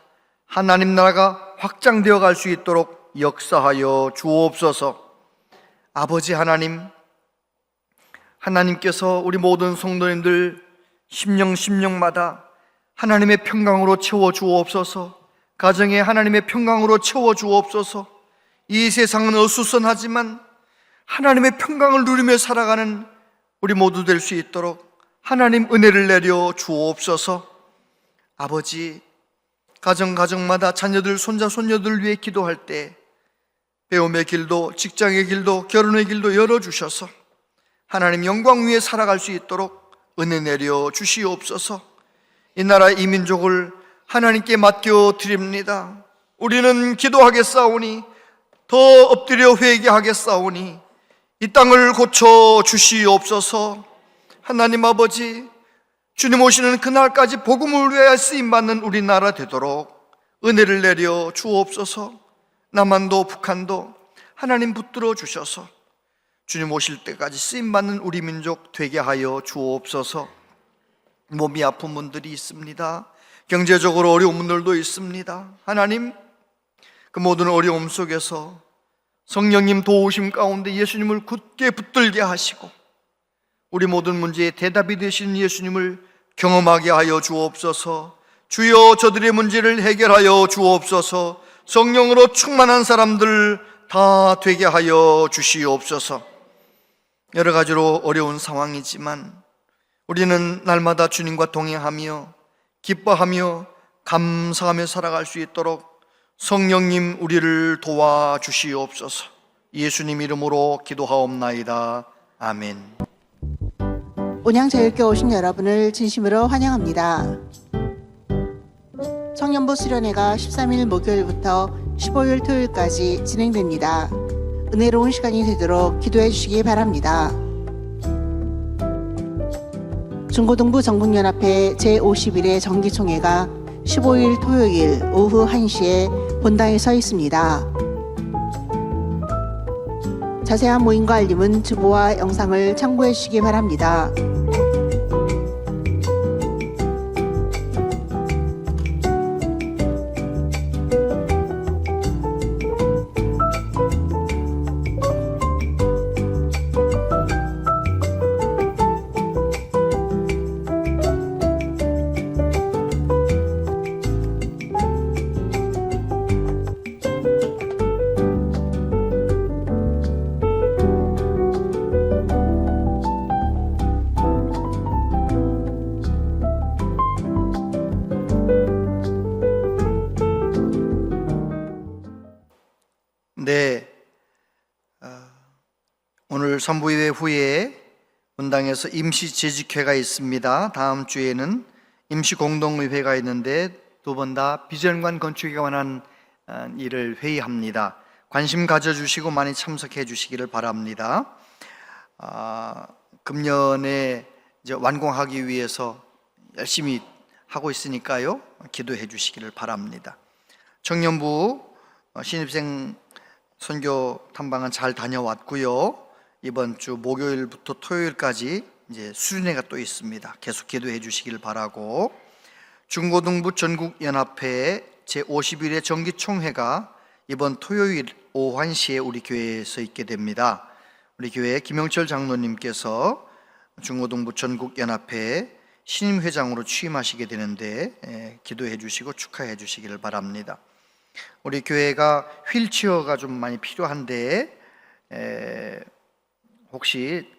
하나님 나라가 확장되어 갈 수 있도록 역사하여 주옵소서. 아버지 하나님, 하나님께서 우리 모든 성도님들 심령마다 하나님의 평강으로 채워 주옵소서. 가정에 하나님의 평강으로 채워 주옵소서. 이 세상은 어수선하지만 하나님의 평강을 누리며 살아가는 우리 모두 될 수 있도록 하나님 은혜를 내려 주옵소서. 아버지, 가정마다 자녀들, 손자, 손녀들 위해 기도할 때 배움의 길도, 직장의 길도, 결혼의 길도 열어주셔서 하나님 영광 위에 살아갈 수 있도록 은혜 내려 주시옵소서. 이 나라 이 민족을 하나님께 맡겨 드립니다. 우리는 기도하겠사오니, 더 엎드려 회개하겠사오니 이 땅을 고쳐 주시옵소서. 하나님 아버지, 주님 오시는 그날까지 복음을 위하여 쓰임받는 우리나라 되도록 은혜를 내려 주옵소서. 남한도 북한도 하나님 붙들어 주셔서 주님 오실 때까지 쓰임받는 우리 민족 되게 하여 주옵소서. 몸이 아픈 분들이 있습니다. 경제적으로 어려운 분들도 있습니다. 하나님, 그 모든 어려움 속에서 성령님 도우심 가운데 예수님을 굳게 붙들게 하시고 우리 모든 문제에 대답이 되시는 예수님을 경험하게 하여 주옵소서. 주여, 저들의 문제를 해결하여 주옵소서. 성령으로 충만한 사람들 다 되게 하여 주시옵소서. 여러 가지로 어려운 상황이지만 우리는 날마다 주님과 동행하며 기뻐하며 감사하며 살아갈 수 있도록 성령님 우리를 도와주시옵소서. 예수님 이름으로 기도하옵나이다. 아멘. 온양자유교회 오신 여러분을 진심으로 환영합니다. 청년부 수련회가 13일 목요일부터 15일 토요일까지 진행됩니다. 은혜로운 시간이 되도록 기도해 주시기 바랍니다. 중고등부 전국연합회 제51회 정기총회가 15일 토요일 오후 1시에 본당에 서 있습니다. 자세한 모임과 알림은 주보와 영상을 참고해 주시기 바랍니다. 네, 오늘 선부예배 후에 본당에서 임시 재직회가 있습니다. 다음 주에는 임시 공동의회가 있는데 두 번 다 비전관 건축에 관한 일을 회의합니다. 관심 가져주시고 많이 참석해 주시기를 바랍니다. 금년에 이제 완공하기 위해서 열심히 하고 있으니까요, 기도해 주시기를 바랍니다. 청년부 신입생 선교 탐방은 잘 다녀왔고요. 이번 주 목요일부터 토요일까지 이제 수련회가 또 있습니다. 계속 기도해 주시길 바라고, 중고등부 전국연합회 제51회 정기총회가 이번 토요일 오후 1시에 우리 교회에서 있게 됩니다. 우리 교회 김영철 장로님께서 중고등부 전국연합회 신임회장으로 취임하시게 되는데 기도해 주시고 축하해 주시기를 바랍니다. 우리 교회가 휠체어가 좀 많이 필요한데 혹시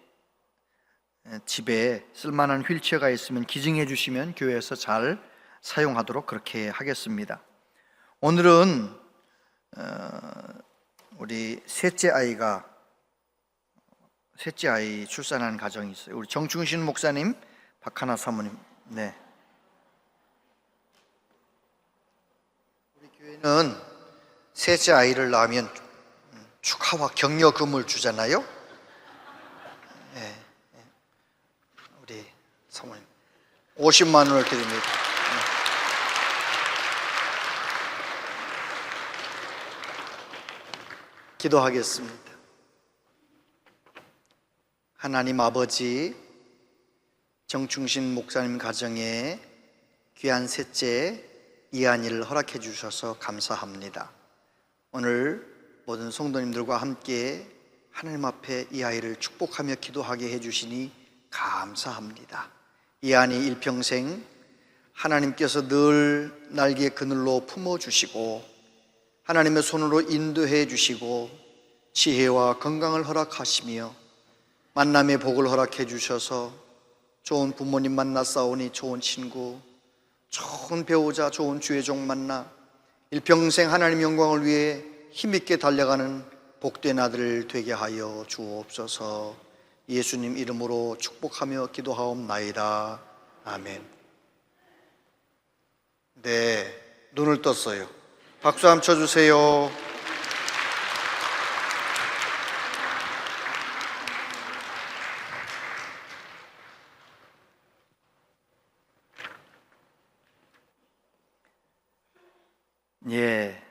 집에 쓸만한 휠체어가 있으면 기증해 주시면 교회에서 잘 사용하도록 그렇게 하겠습니다. 오늘은 우리 셋째 아이 출산한 가정이 있어요. 우리 정충신 목사님, 박하나 사모님. 네. 우리 교회는 셋째 아이를 낳으면 축하와 격려금을 주잖아요. 네. 우리 사모님 50만 원을 드립니다. 기도하겠습니다. 하나님 아버지, 정충신 목사님 가정에 귀한 셋째 이한이를 허락해 주셔서 감사합니다. 오늘 모든 성도님들과 함께 하나님 앞에 이 아이를 축복하며 기도하게 해주시니 감사합니다. 이한이 일평생 하나님께서 늘 날개 그늘로 품어주시고 하나님의 손으로 인도해 주시고 지혜와 건강을 허락하시며 만남의 복을 허락해 주셔서 좋은 부모님 만나 싸우니 좋은 친구, 좋은 배우자, 좋은 주의 종 만나 일평생 하나님 영광을 위해 힘있게 달려가는 복된 아들 되게 하여 주옵소서. 예수님 이름으로 축복하며 기도하옵나이다. 아멘. 네, 눈을 떴어요. 박수 한번 쳐주세요. 예,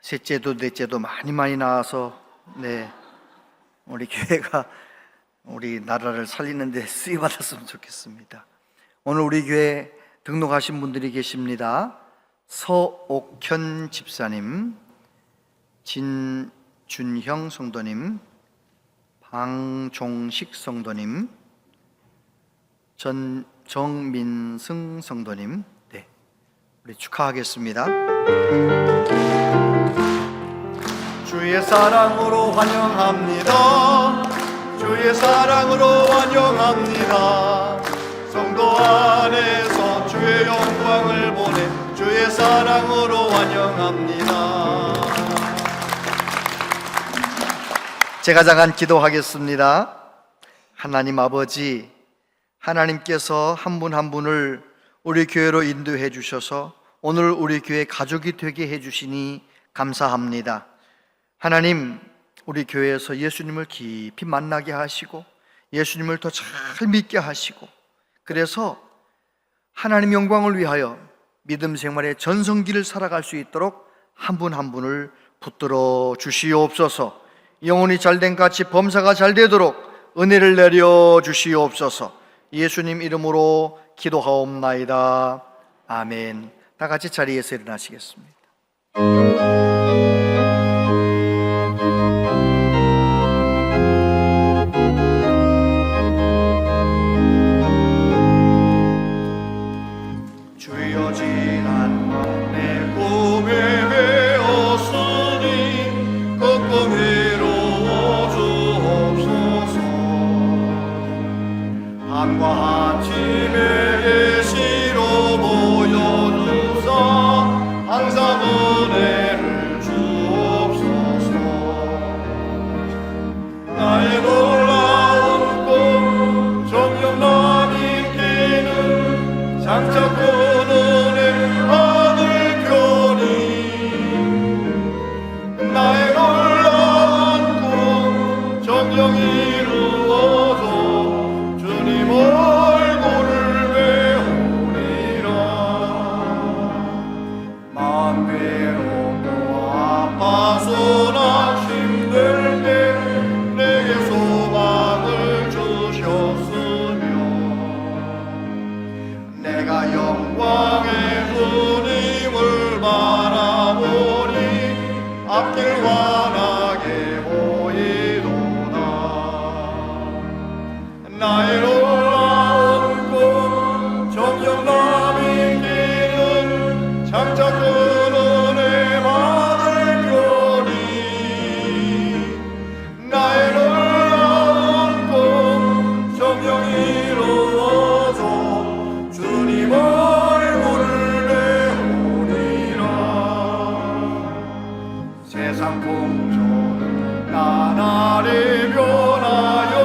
셋째도 넷째도 많이 나와서 우리 교회가 우리 나라를 살리는 데 쓰임받았으면 좋겠습니다. 오늘 우리 교회 등록하신 분들이 계십니다. 서옥현 집사님, 진준형 성도님, 방종식 성도님, 정민승 성도님, 우리 축하하겠습니다. 주의 사랑으로 환영합니다. 주의 사랑으로 환영합니다. 성도 안에서 주의 영광을 보내 주의 사랑으로 환영합니다. 제가 잠깐 기도하겠습니다. 하나님 아버지, 하나님께서 한 분 한 분을 우리 교회로 인도해 주셔서 오늘 우리 교회 가족이 되게 해 주시니 감사합니다. 하나님, 우리 교회에서 예수님을 깊이 만나게 하시고 예수님을 더 잘 믿게 하시고 그래서 하나님 영광을 위하여 믿음 생활의 전성기를 살아갈 수 있도록 한 분 한 분을 붙들어 주시옵소서. 영혼이 잘된 같이 범사가 잘 되도록 은혜를 내려 주시옵소서. 예수님 이름으로 기도하옵나이다. 아멘. 다 같이 자리에서 일어나시겠습니다. 주여 지난 내 꿈에 배었으니 그 꿈 이루어 주옵소서. 한과 아침에 예시로 보여주사 항상 은혜를 주옵소서. 나의 놀라운 꿈 정령 남이기는 장차 꾸는 하늘 편이 나의 놀라운 꿈 정령 이루어져 주님 얼굴을 배우리라. 마음 괴롭고 아파서나 힘들 때 내게 소망을 주셨으며 내가 영광의 주님을 바라보니 앞길 환하게 보이도다. 나의 놀라운 꿈 정녕 남이 기는 장차 끄는 내 마늘 편이 나의 놀라운 꿈 정녕 이루어져 주님 얼굴을 배우리라. 세상 풍조는 나날이 변하여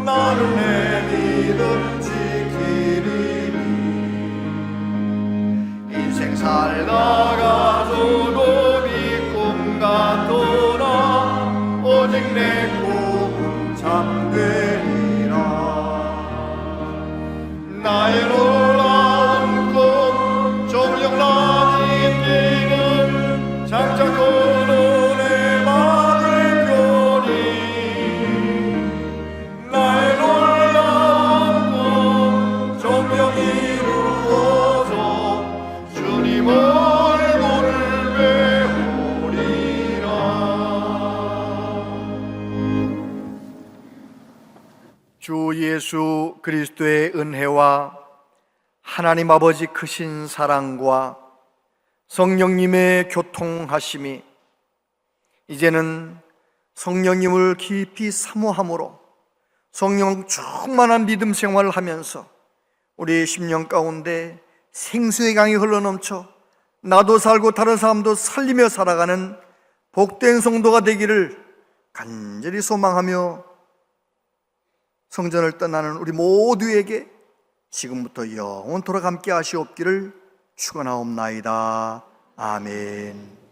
나는 내 믿음 지키리니 인생 살다가 조금이 꿈 같도다 오직 내 꿈은 참되리라. 나의 놀라운 꿈 정녕 남이 있기는 장차 꾸는 내 마늘 편이 나의 놀라운 꿈 정녕 이루어져 주님 얼굴을 배우리라. 주 예수 그리스도의 은혜와 하나님 아버지 크신 사랑과 성령님의 교통하심이 이제는 성령님을 깊이 사모함으로 성령 충만한 믿음 생활을 하면서 우리의 심령 가운데 생수의 강이 흘러넘쳐 나도 살고 다른 사람도 살리며 살아가는 복된 성도가 되기를 간절히 소망하며 성전을 떠나는 우리 모두에게 지금부터 영원토록 함께 하시옵기를 축원하옵나이다. 아멘.